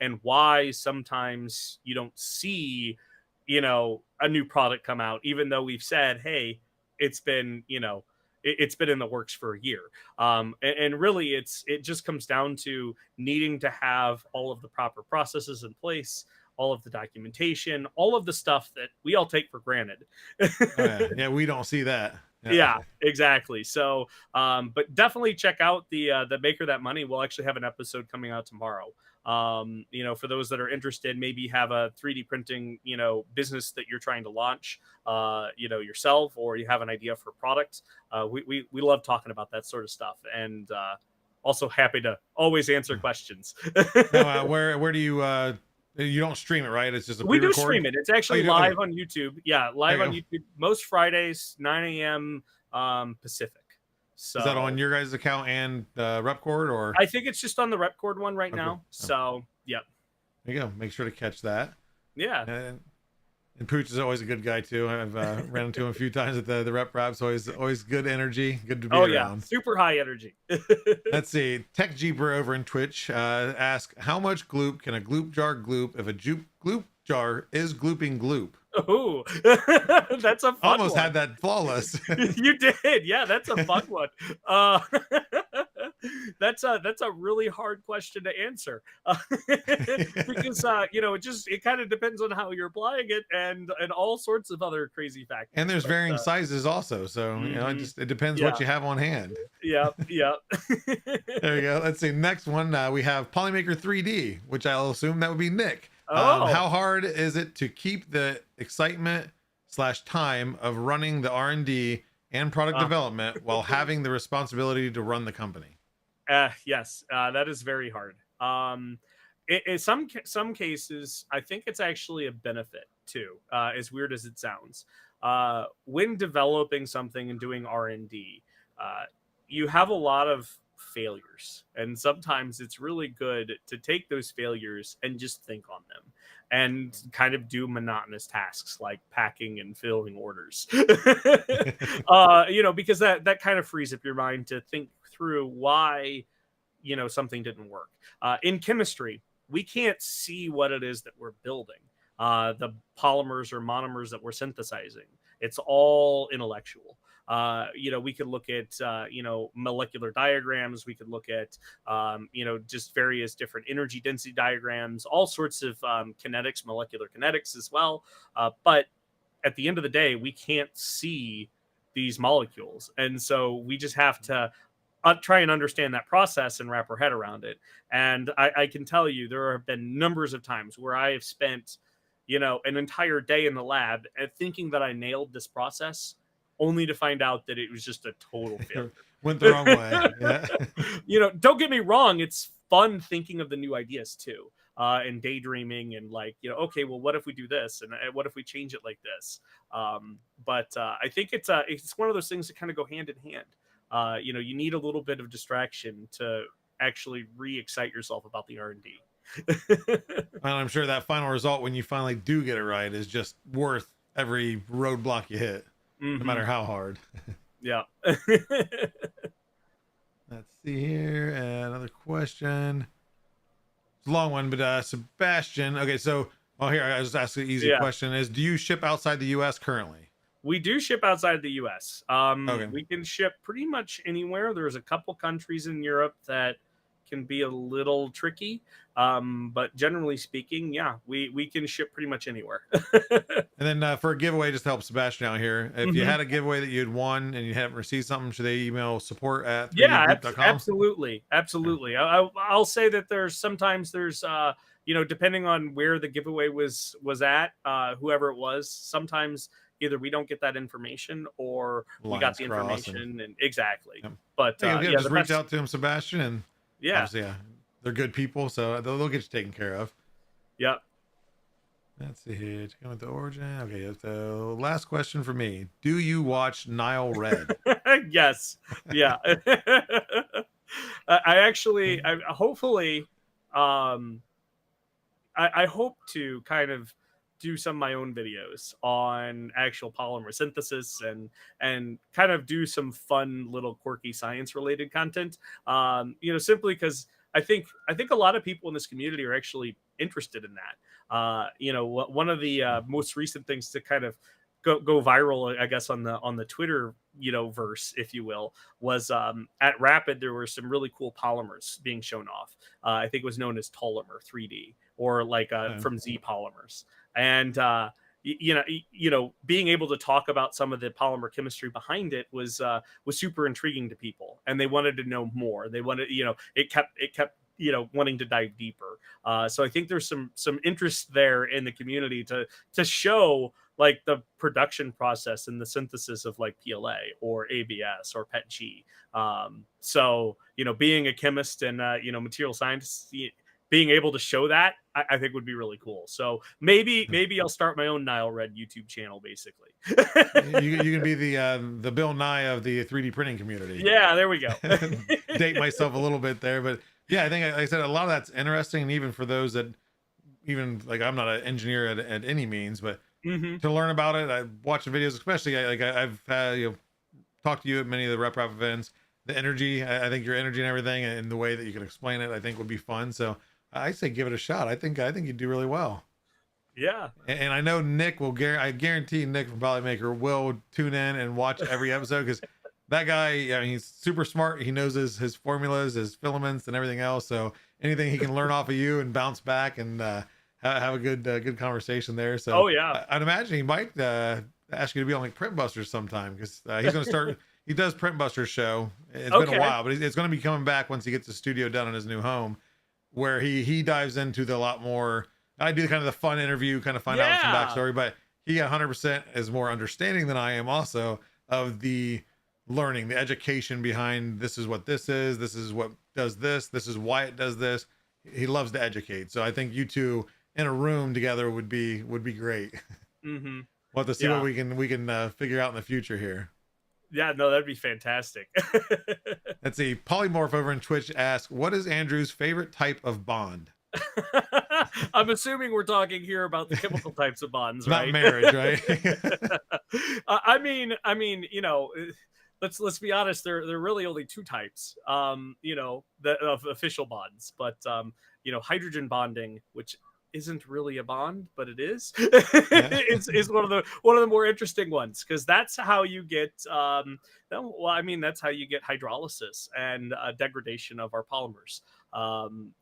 and why sometimes you don't see, a new product come out, even though we've said, hey, it's been, it's been in the works for a year. And really it just comes down to needing to have all of the proper processes in place, all of the documentation, all of the stuff that we all take for granted. Oh yeah. Yeah. We don't see that. Yeah. Yeah, exactly. So, but definitely check out the Maker That Money. We'll actually have an episode coming out tomorrow. For those that are interested, maybe have a 3D printing, business that you're trying to launch, yourself, or you have an idea for products. We love talking about that sort of stuff, and also happy to always answer questions. Now, where do you don't stream it, right? It's just a We do pre-record? stream it. It's Oh, actually you do? live Okay. on YouTube. Yeah, There live you on go. YouTube most Fridays, 9 a.m. Pacific. Is that on So your guys' account and Repcord, or? I think it's just on the Repcord one right Okay. now. Oh, So, yep. there you go. Make sure to catch that. Yeah. And And Pooch is always a good guy too. I've ran into him a few times at the rep raps. Always good energy, good to be Oh yeah, around. super high energy. Let's see. Tech Jeeper over in Twitch ask, how much gloop can a gloop jar gloop if a gloop jar is glooping gloop? Oh, that's a fun Almost one. had that flawless. You did, yeah. That's a fun one. Uh, that's a really hard question to answer because it kind of depends on how you're applying it and all sorts of other crazy factors. And there's But, varying sizes also, so mhm. it depends Yeah. what you have on hand. Yeah, yeah. There you go. Let's see. Next one, we have Polymaker 3D, which I'll assume that would be Nick. Oh. How hard is it to keep the excitement / time of running the R&D and product development while having the responsibility to run the company? Yes, that is very hard. In some cases, I think it's actually a benefit too. As weird as it sounds, when developing something and doing R&D, you have a lot of failures, and sometimes it's really good to take those failures and just think on them and kind of do monotonous tasks like packing and filling orders. Because that kind of frees up your mind to think through why something didn't work. In chemistry, we can't see what it is that we're building, the polymers or monomers that we're synthesizing. It's all intellectual. We could look at molecular diagrams. We could look at just various different energy density diagrams, all sorts of kinetics, molecular kinetics as well. But at the end of the day, we can't see these molecules, and so we just have to try and understand that process and wrap our head around it. And I can tell you, there have been numbers of times where I have spent, an entire day in the lab thinking that I nailed this process, only to find out that it was just a total failure. Went the wrong way. Yeah. Don't get me wrong. It's fun thinking of the new ideas too, and daydreaming and okay, well, what if we do this? And what if we change it like this? But I think it's one of those things that kind of go hand in hand. You need a little bit of distraction to actually re-excite yourself about the R&D. And I'm sure that final result, when you finally do get it right, is just worth every roadblock you hit, no matter how hard. Yeah. Let's see here. Another question. It's a long one, but Sebastian. Okay, so here I just asked the easy question: is do you ship outside the U.S. currently? We do ship outside the U.S. Okay. We can ship pretty much anywhere. There's a couple countries in Europe that can be a little tricky, but generally speaking, yeah, we can ship pretty much anywhere. And then for a giveaway, just to help Sebastian out here, if you had a giveaway that you'd won and you haven't received something, should they email support@3dgroup.com? Absolutely. I'll say that sometimes there's depending on where the giveaway was at, whoever it was, sometimes either we don't get that information or we got the information and exactly. Yep. But just reach out to him, Sebastian, and yeah, they're good people, so they'll get you taken care of. Yep. Let's see here. Going with the origin. Okay, so last question for me: do you watch Nile Red? Yes. Yeah. I hopefully, I hope to kind of do some of my own videos on actual polymer synthesis and kind of do some fun little quirky science related content. Simply because I think a lot of people in this community are actually interested in that. One of the most recent things to kind of go viral, I guess, on the Twitter, verse, if you will, was at Rapid, there were some really cool polymers being shown off. I think it was known as Polymer 3D or from Z Polymers. And being able to talk about some of the polymer chemistry behind it was super intriguing to people, and they wanted to know more. They wanted, it kept wanting to dive deeper. So I think there's some interest there in the community to show the production process and the synthesis of PLA or ABS or PETG. So being a chemist and material scientist, being able to show that, I think would be really cool. So maybe I'll start my own Nile Red YouTube channel, basically. you can be the Bill Nye of the 3D printing community. Yeah, there we go. Date myself a little bit there, but yeah, I think, like I said, a lot of that's interesting. And even for those that, I'm not an engineer at any means, but Hmm. to learn about it. I watch the videos, especially I've talked to you at many of the rep rap events. The energy, I think your energy and everything, and the way that you can explain it, I think would be fun. So I say give it a shot. I think you do really well. Yeah. And I know Nick will I guarantee Nick from Polymaker will tune in and watch every episode, because that guy, I mean, he's super smart. He knows his formulas, his filaments, and everything else. So anything he can learn off of you and bounce back and have a good conversation there. So Oh yeah. I'd imagine he might ask you to be on like Print Busters sometime, because he's going to start. He does Print Busters show. It's been Okay. a while, but it's going to be coming back once he gets the studio done in his new home, where he dives into the lot more. I do kind of the fun interview, kind of find out some Yeah. backstory, but he 100% is more understanding than I am also of the learning, the education behind this is what this is what does this is why it does this. He loves to educate. So I think you two in a room together would be great. Hmm. We'll have to see Yeah. what we can figure out in the future here. Yeah, no, that'd be fantastic. Let's see. Polymorph over in Twitch asks, what is Andrew's favorite type of bond? I'm assuming we're talking here about the chemical types of bonds, Not right? marriage, right? I mean, let's be honest. There are really only two types, of official bonds. But hydrogen bonding, which isn't really a bond, but it is, is one of the more interesting ones, because that's how you get. That's how you get hydrolysis and degradation of our polymers.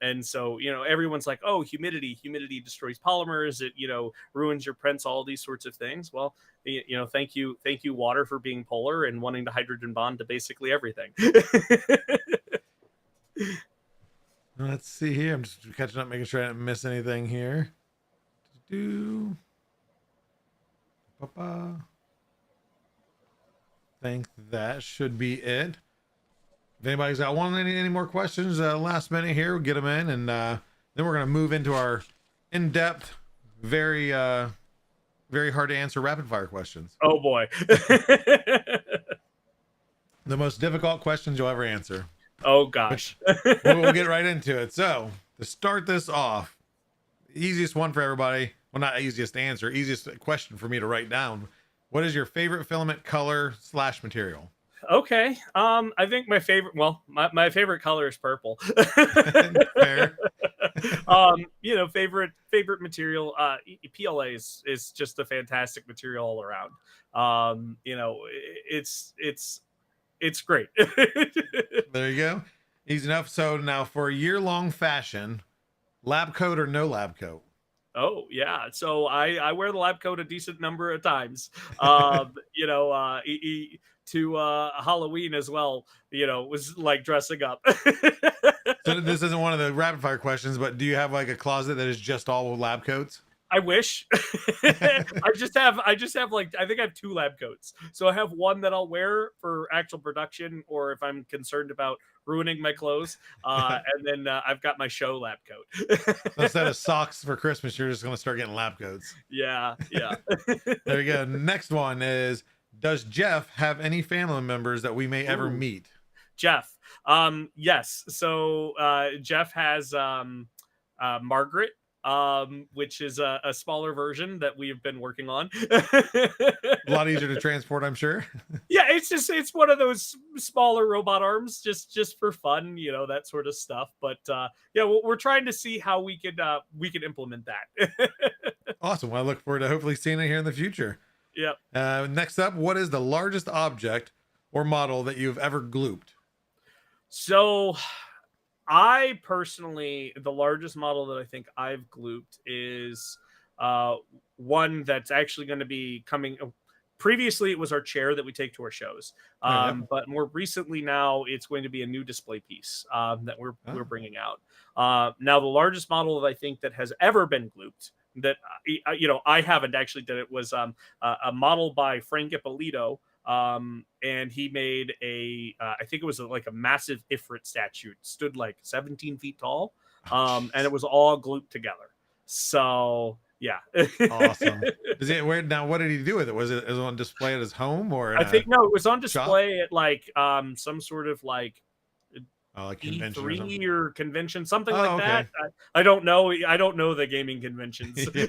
And so everyone's like, oh, humidity destroys polymers, it ruins your prints, all these sorts of things. Well, thank you water, for being polar and wanting to hydrogen bond to basically everything. Let's see here. I'm just catching up, making sure I didn't miss anything here. Think that should be it. If anybody's got any more questions, last minute here, we'll get them in, and then we're gonna move into our in-depth, very hard to answer rapid fire questions. Oh boy. The most difficult questions you'll ever answer. Oh gosh. We'll get right into it. So to start this off, easiest one for everybody. Well, not easiest answer, easiest question for me to write down. What is your favorite filament color / material? Okay. I think my favorite, my favorite color is purple. Fair. Favorite material, PLA is just a fantastic material all around. It's great. There you go. Easy enough. So now for a year-long fashion, lab coat or no lab coat? Oh yeah. So I wear the lab coat a decent number of times. To Halloween as well, was like dressing up. So this isn't one of the rapid fire questions, but do you have like a closet that is just all lab coats? I wish. I just have like, I think I have 2 lab coats. So I have one that I'll wear for actual production, or if I'm concerned about ruining my clothes. And then I've got my show lab coat. So instead of socks for Christmas, you're just going to start getting lab coats. Yeah. There you go. Next one is, does Jeff have any family members that we may ever meet? Jeff. Yes. So Jeff has Margaret, which is a smaller version that we've been working on. A lot easier to transport, I'm sure. Yeah, it's one of those smaller robot arms, just for fun, that sort of stuff. But we're trying to see how we can implement that. Awesome. Well, I look forward to hopefully seeing it here in the future. Yep. Next up, what is the largest object or model that you've ever glooped? So I personally, the largest model that I think I've glooped is one that's actually going to be coming. Previously, it was our chair that we take to our shows, but more recently now, it's going to be a new display piece that we're bringing out. Now, the largest model that I think that has ever been glooped, that I haven't actually done it, was a model by Frank Ippolito. And he made I think it was like a massive Ifrit statue. It stood like 17 feet tall. And it was all glued together. So yeah. Awesome. Is it weird now? What did he do with it? Was it on display at his home, or I think no, it was on display at like some sort of like like convention or something. E3 or convention, something Oh, like okay. that. I don't know. I don't know the gaming conventions. Yeah.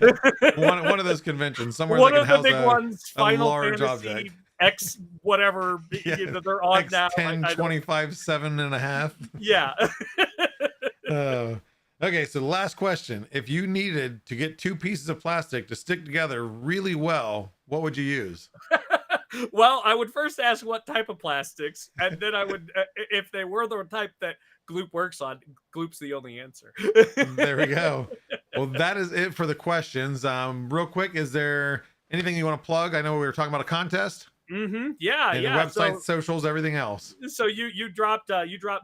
One of those conventions somewhere One that can of the house big ones, a Final large Fantasy object. X whatever Yeah. they're on now. X10, I don't. 25, 7.5. Yeah. Uh, okay, so the last question. If you needed to get two pieces of plastic to stick together really well, what would you use? Well, I would first ask what type of plastics, and then I would, if they were the type that Gloop works on, Gloop's the only answer. There we go. Well, that is it for the questions. Real quick, is there anything you want to plug? I know we were talking about a contest. Yeah, And yeah. the website, socials, everything else. So you dropped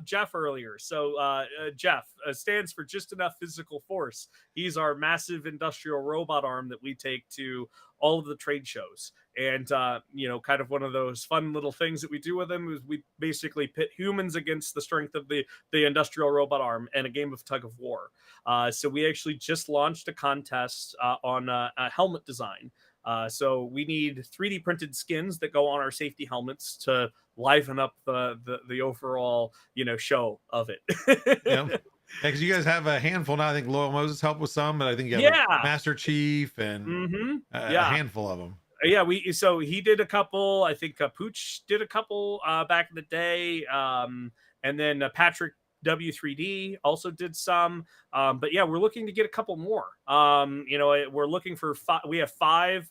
Jeff earlier. So Jeff stands for Just Enough Physical Force. He's our massive industrial robot arm that we take to all of the trade shows. And kind of one of those fun little things that we do with him is we basically pit humans against the strength of the industrial robot arm and a game of tug of war. So we actually just launched a contest on a helmet design. So we need 3D printed skins that go on our safety helmets to liven up the overall show of it. Yeah, because you guys have a handful now. I think Loyal Moses helped with some, but I think you have like Master Chief and a handful of them. Yeah, so he did a couple. I think Pooch did a couple back in the day, and then Patrick W3D also did some. But yeah, we're looking to get a couple more. We're looking for we have five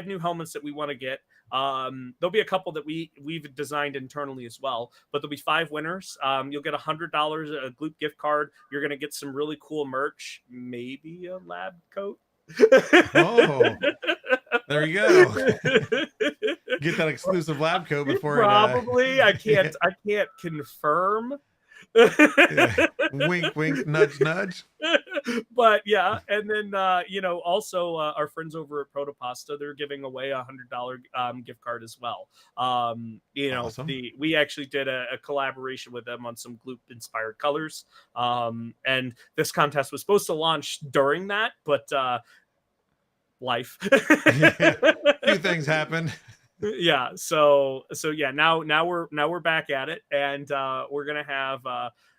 new helmets that we want to get. There'll be a couple that we've designed internally as well, but there'll be 5 winners. You'll get $100 a Gloop gift card. You're going to get some really cool merch, maybe a lab coat. Oh, there you go. Get that exclusive lab coat before probably I can't confirm. Yeah. Wink wink, nudge nudge. But yeah, and then also our friends over at Protopasta, they're giving away $100 gift card as well. Awesome. We actually did a collaboration with them on some Gloop inspired colors, and this contest was supposed to launch during that, but life. Yeah. A few things happened. Yeah, so yeah, now we're back at it, and we're gonna have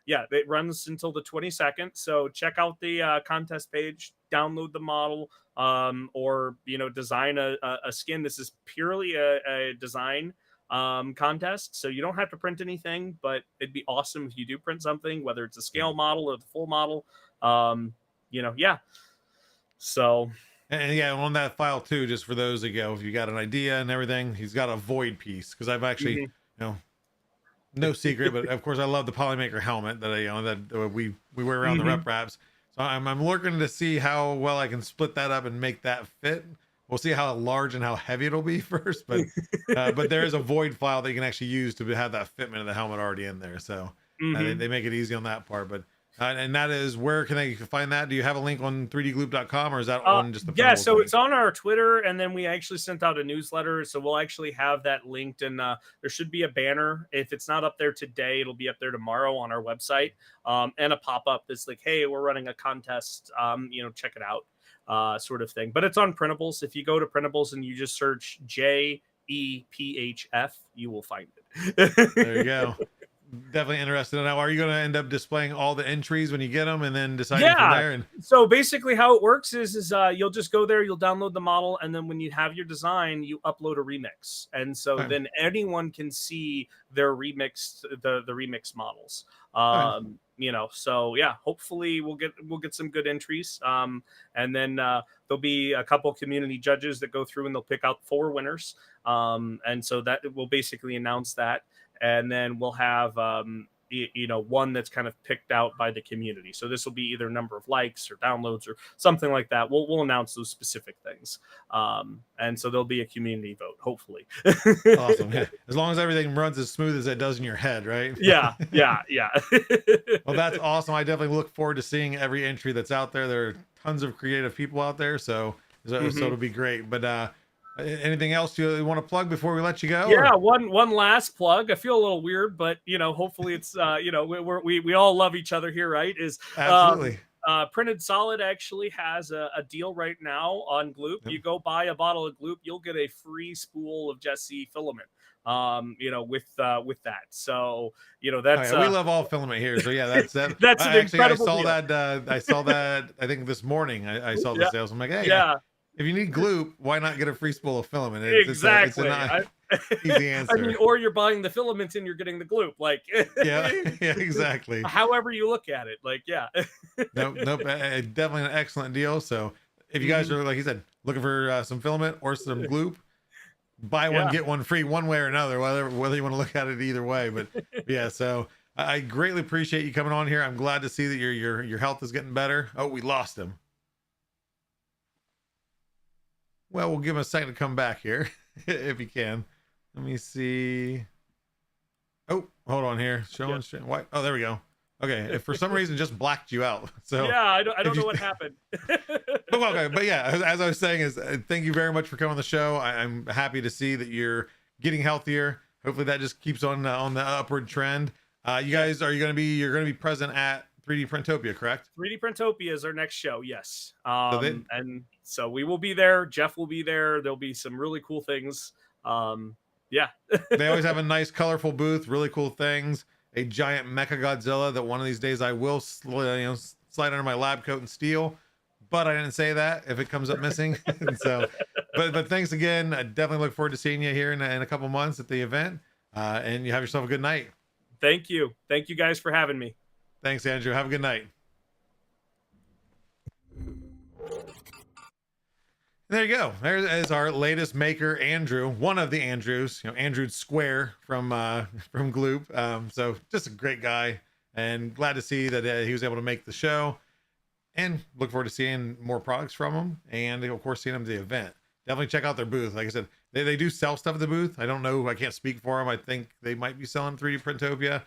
it runs until the 22nd. So check out the contest page, download the model, or design a skin. This is purely a design contest, so you don't have to print anything, but it'd be awesome if you do print something, whether it's a scale model or the full model. So. And yeah, on that file too, just for those that go, if you got an idea and everything, he's got a void piece, because I've actually, no secret, but of course I love the Polymaker helmet that we wear around the rep wraps. So I'm looking to see how well I can split that up and make that fit. We'll see how large and how heavy it'll be first, but there is a void file that you can actually use to have that fitment of the helmet already in there. So they make it easy on that part, but. And that is, where can they find that? Do you have a link on 3dgloop.com, or is that on just the so link? It's on our Twitter, and then we actually sent out a newsletter, so we'll actually have that linked, and there should be a banner. If it's not up there today, it'll be up there tomorrow on our website, and a pop-up that's like, hey, we're running a contest, check it out, sort of thing. But it's on Printables. If you go to Printables and you just search JEPHF, you will find it. There you go. Definitely interested. Now, are you going to end up displaying all the entries when you get them and then deciding from there? So basically how it works is you'll just go there, you'll download the model, and then when you have your design, you upload a remix. And so then anyone can see their remixed, the remix models. So yeah, hopefully we'll get some good entries. And then there'll be a couple community judges that go through and they'll pick out 4 winners. And so that will basically announce that. And then we'll have one that's kind of picked out by the community. So this will be either number of likes or downloads or something like that. We'll announce those specific things. And so there'll be a community vote, hopefully. Awesome. Yeah. As long as everything runs as smooth as it does in your head, right? Yeah. Well, that's awesome. I definitely look forward to seeing every entry that's out there. There are tons of creative people out there, so it'll be great. But anything else you want to plug before we let you go? Yeah, one last plug. I feel a little weird, but hopefully it's we all love each other here, right? Absolutely. Printed Solid actually has a deal right now on Gloop. You go buy a bottle of Gloop, you'll get a free spool of Jesse filament. with that. So, Oh, that's yeah, we love all filament here. So yeah, that's that. that's an Actually, I incredible saw deal. that. I saw that. I think this morning I saw the Yeah, sales. I'm like, hey, yeah, if you need gloop, why not get a free spool of filament? It's a exactly. not easy I mean, answer. or you're buying the filaments and you're getting the gloop, like Yeah, yeah, exactly. however you look at it, like, yeah. Nope, nope. Definitely an excellent deal. So if you guys Mhm. are, like you said, looking for some filament or some gloop, buy one Yeah. get one free, one way or another, whether you want to look at it either way. But yeah, so I greatly appreciate you coming on here. I'm glad to see that your health is getting better. Oh, we lost him. Well, we'll give him a second to come back here if you can. Let me see. Oh, hold on here. Showing why? Oh, there we go. Okay, if for some reason just blacked you out. So Yeah, I don't if know you- what happened. but okay, but yeah, as I was saying, is thank you very much for coming on the show. I'm happy to see that you're getting healthier. Hopefully that just keeps on the upward trend. You guys, you're going to be present at 3D Printopia, correct? 3D Printopia is our next show, yes. So And so we will be there. Jeff will be there. There'll be some really cool things. Yeah. They always have a nice, colorful booth, really cool things. A giant Mecha Godzilla that one of these days I will slide under my lab coat and steal. But I didn't say that if it comes up missing. And so, but thanks again. I definitely look forward to seeing you here in a couple months at the event. And you have yourself a good night. Thank you. Thank you guys for having me. Thanks, Andrew. Have a good night. There you go. There is our latest maker, Andrew. One of the Andrews. Andrew Square from Gloop. So just a great guy, and glad to see that he was able to make the show. And look forward to seeing more products from him, and of course seeing him at the event. Definitely check out their booth. Like I said, they do sell stuff at the booth. I don't know. I can't speak for them. I think they might be selling 3D Printopia.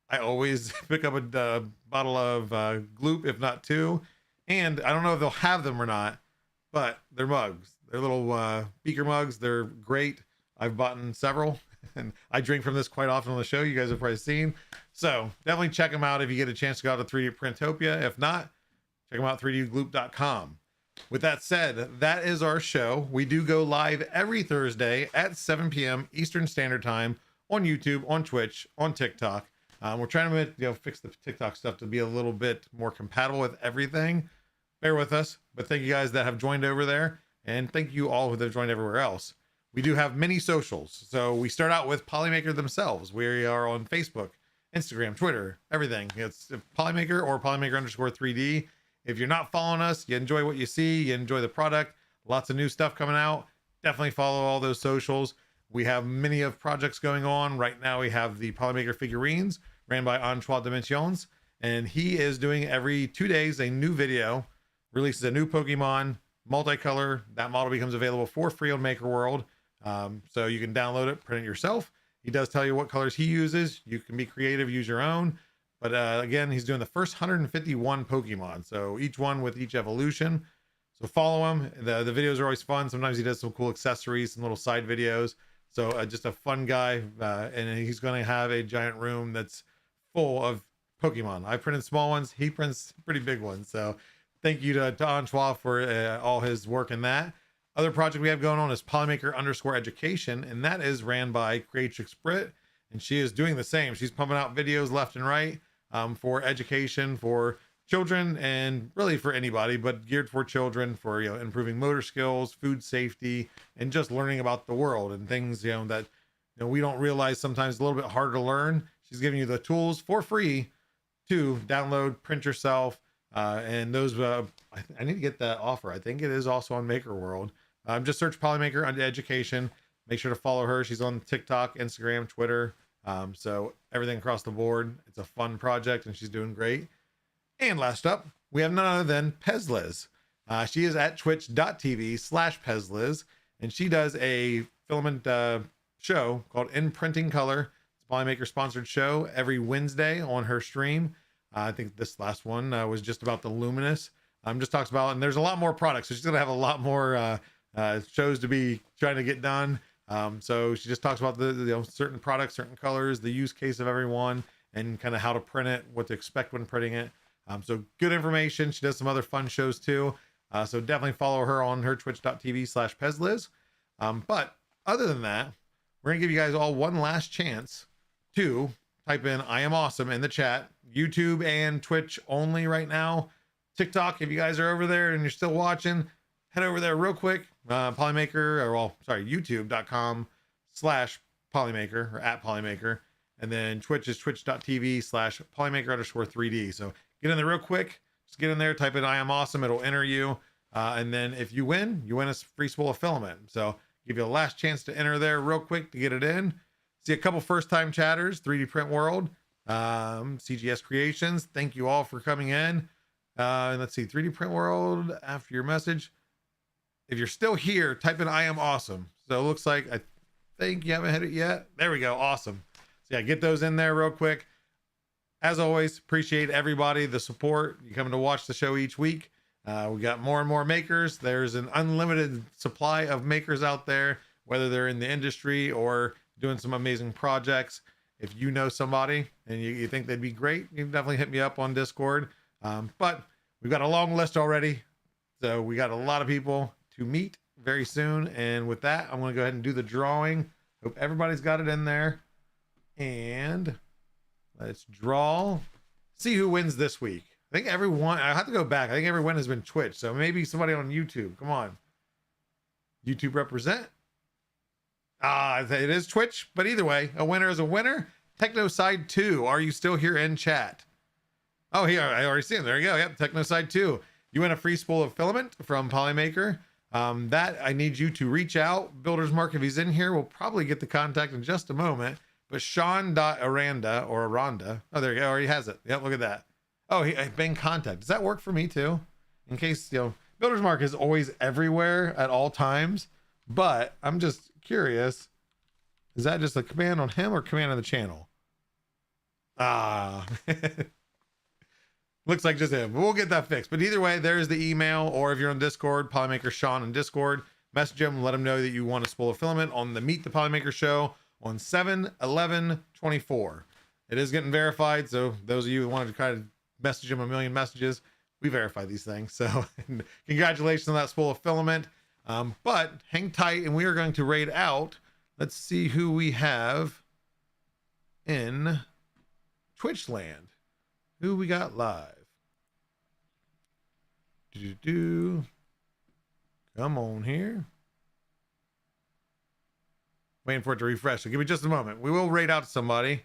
I always pick up a bottle of Gloop, if not two. And I don't know if they'll have them or not, but they're mugs. They're little beaker mugs. They're great. I've bought several, and I drink from this quite often on the show. You guys have probably seen. So definitely check them out if you get a chance to go out to 3D Printopia. If not, check them out, 3dgloop.com. With that said, that is our show. We do go live every Thursday at 7 p.m. Eastern Standard Time on YouTube, on Twitch, on TikTok. We're trying to fix the TikTok stuff to be a little bit more compatible with everything. Bear with us, but thank you guys that have joined over there, and thank you all who have joined everywhere else. We do have many socials. So we start out with Polymaker themselves. We are on Facebook, Instagram, Twitter, everything. It's Polymaker or Polymaker_3D. If you're not following us, you enjoy what you see, you enjoy the product, lots of new stuff coming out, definitely follow all those socials. We have many of projects going on. Right now we have the Polymaker figurines ran by Antoine Dimensions, and he is doing every 2 days a new video, releases a new Pokemon, multicolor. That model becomes available for free on Maker World. So you can download it, print it yourself. He does tell you what colors he uses. You can be creative, use your own. But again, he's doing the first 151 Pokemon. So each one with each evolution. So follow him. The videos are always fun. Sometimes he does some cool accessories, some little side videos. So just a fun guy. And he's going to have a giant room that's full of Pokemon. I printed small ones. He prints pretty big ones. So thank you to Antoine for all his work in that. Other project we have going on is Polymaker_education, and that is ran by Creatrix Brit, and she is doing the same. She's pumping out videos left and right for education for children and really for anybody, but geared for children for improving motor skills, food safety, and just learning about the world and things that we don't realize sometimes a little bit harder to learn. She's giving you the tools for free to download, print yourself, and those I need to get that offer. I think it is also on Maker World. Just search Polymaker under education. Make sure to follow her. She's on TikTok, Instagram, Twitter. So everything across the board. It's a fun project and she's doing great. And last up, we have none other than Pezliz. She is at twitch.tv/Pezliz, and she does a filament show called In Printing Color. It's a Polymaker sponsored show every Wednesday on her stream. I think this last one was just about the Luminous. Just talks about, and there's a lot more products. So she's going to have a lot more shows to be trying to get done. So she just talks about the certain products, certain colors, the use case of every one, and kind of how to print it, what to expect when printing it. So good information. She does some other fun shows too. So definitely follow her on her twitch.tv/Pezliz. But other than that, we're gonna give you guys all one last chance to type in "I am awesome" in the chat. YouTube and Twitch only right now. TikTok, if you guys are over there and you're still watching, head over there real quick. Polymaker, or well, sorry, youtube.com/Polymaker or @Polymaker. And then Twitch is twitch.tv/Polymaker_3D. So get in there real quick. Just get in there, type in "I am awesome." It'll enter you. And then if you win a free spool of filament. So give you a last chance to enter there real quick to get it in. See a couple first time chatters, 3D Print World, CGS Creations. Thank you all for coming in. And let's see, 3D Print World, after your message. If you're still here, type in "I am awesome." So it looks like, I think you haven't hit it yet. There we go. Awesome. So yeah, get those in there real quick. As always, appreciate everybody, the support. You coming to watch the show each week. We got more and more makers. There's an unlimited supply of makers out there, whether they're in the industry or doing some amazing projects. If you know somebody and you think they'd be great, you can definitely hit me up on Discord. But we've got a long list already. So we got a lot of people to meet very soon. And with that, I'm going to go ahead and do the drawing. Hope everybody's got it in there. And let's draw. See who wins this week. I think everyone, I have to go back. I think everyone has been Twitch. So maybe somebody on YouTube. Come on. YouTube represent. It is Twitch. But either way, a winner is a winner. Technoside 2. Are you still here in chat? Oh, here. I already see him. There you go. Yep. Technoside 2. You win a free spool of filament from Polymaker. That I need you to reach out. Builder's Mark, if he's in here, we'll probably get the contact in just a moment. But Sean.Aranda or Aranda. Oh, there you go. Already has it. Yep. Look at that. Oh, I've been contact. Does that work for me too? In case, Builder's Mark is always everywhere at all times, but I'm just curious. Is that just a command on him or command on the channel? Looks like just him. We'll get that fixed. But either way, there's the email, or if you're on Discord, Polymaker Sean on Discord, message him, let him know that you want a spool of filament on the Meet the Polymaker show on 7/11/24. It is getting verified, so those of you who wanted to kind of message him a million messages, we verify these things. So congratulations on that spool of filament. But hang tight, and we are going to raid out. Let's see who we have in Twitch land. Who we got live? Come on here. Waiting for it to refresh. So give me just a moment. We will raid out somebody.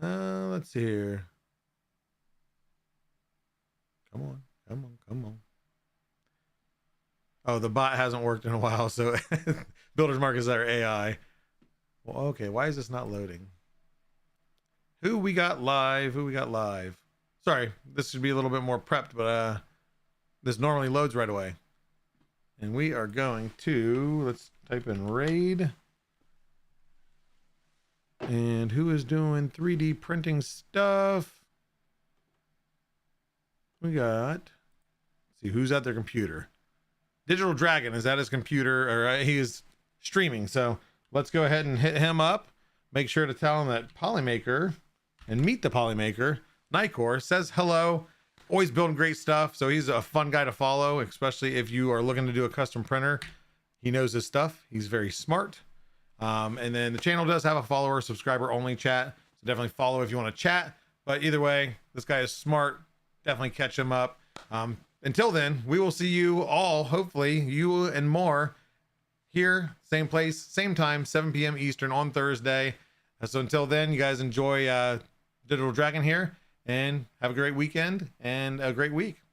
Let's see here. Come on. Oh, the bot hasn't worked in a while, so Builder's Mark is our AI. Well, okay, why is this not loading? Who we got live? Sorry, this should be a little bit more prepped, but this normally loads right away. And we are going to, let's type in raid. And who is doing 3D printing stuff? We got, let's see, who's at their computer? Digital Dragon is at his computer, or he is streaming. So let's go ahead and hit him up. Make sure to tell him that Polymaker and Meet the Polymaker, Nicor, says hello. Always building great stuff. So he's a fun guy to follow, especially if you are looking to do a custom printer. He knows his stuff. He's very smart. And then the channel does have a follower, subscriber only chat. So definitely follow if you want to chat. But either way, this guy is smart. Definitely catch him up. Until then, we will see you all, hopefully, you and more, here, same place, same time, 7 p.m. Eastern on Thursday. So until then, you guys enjoy Digital Dragon here, and have a great weekend and a great week.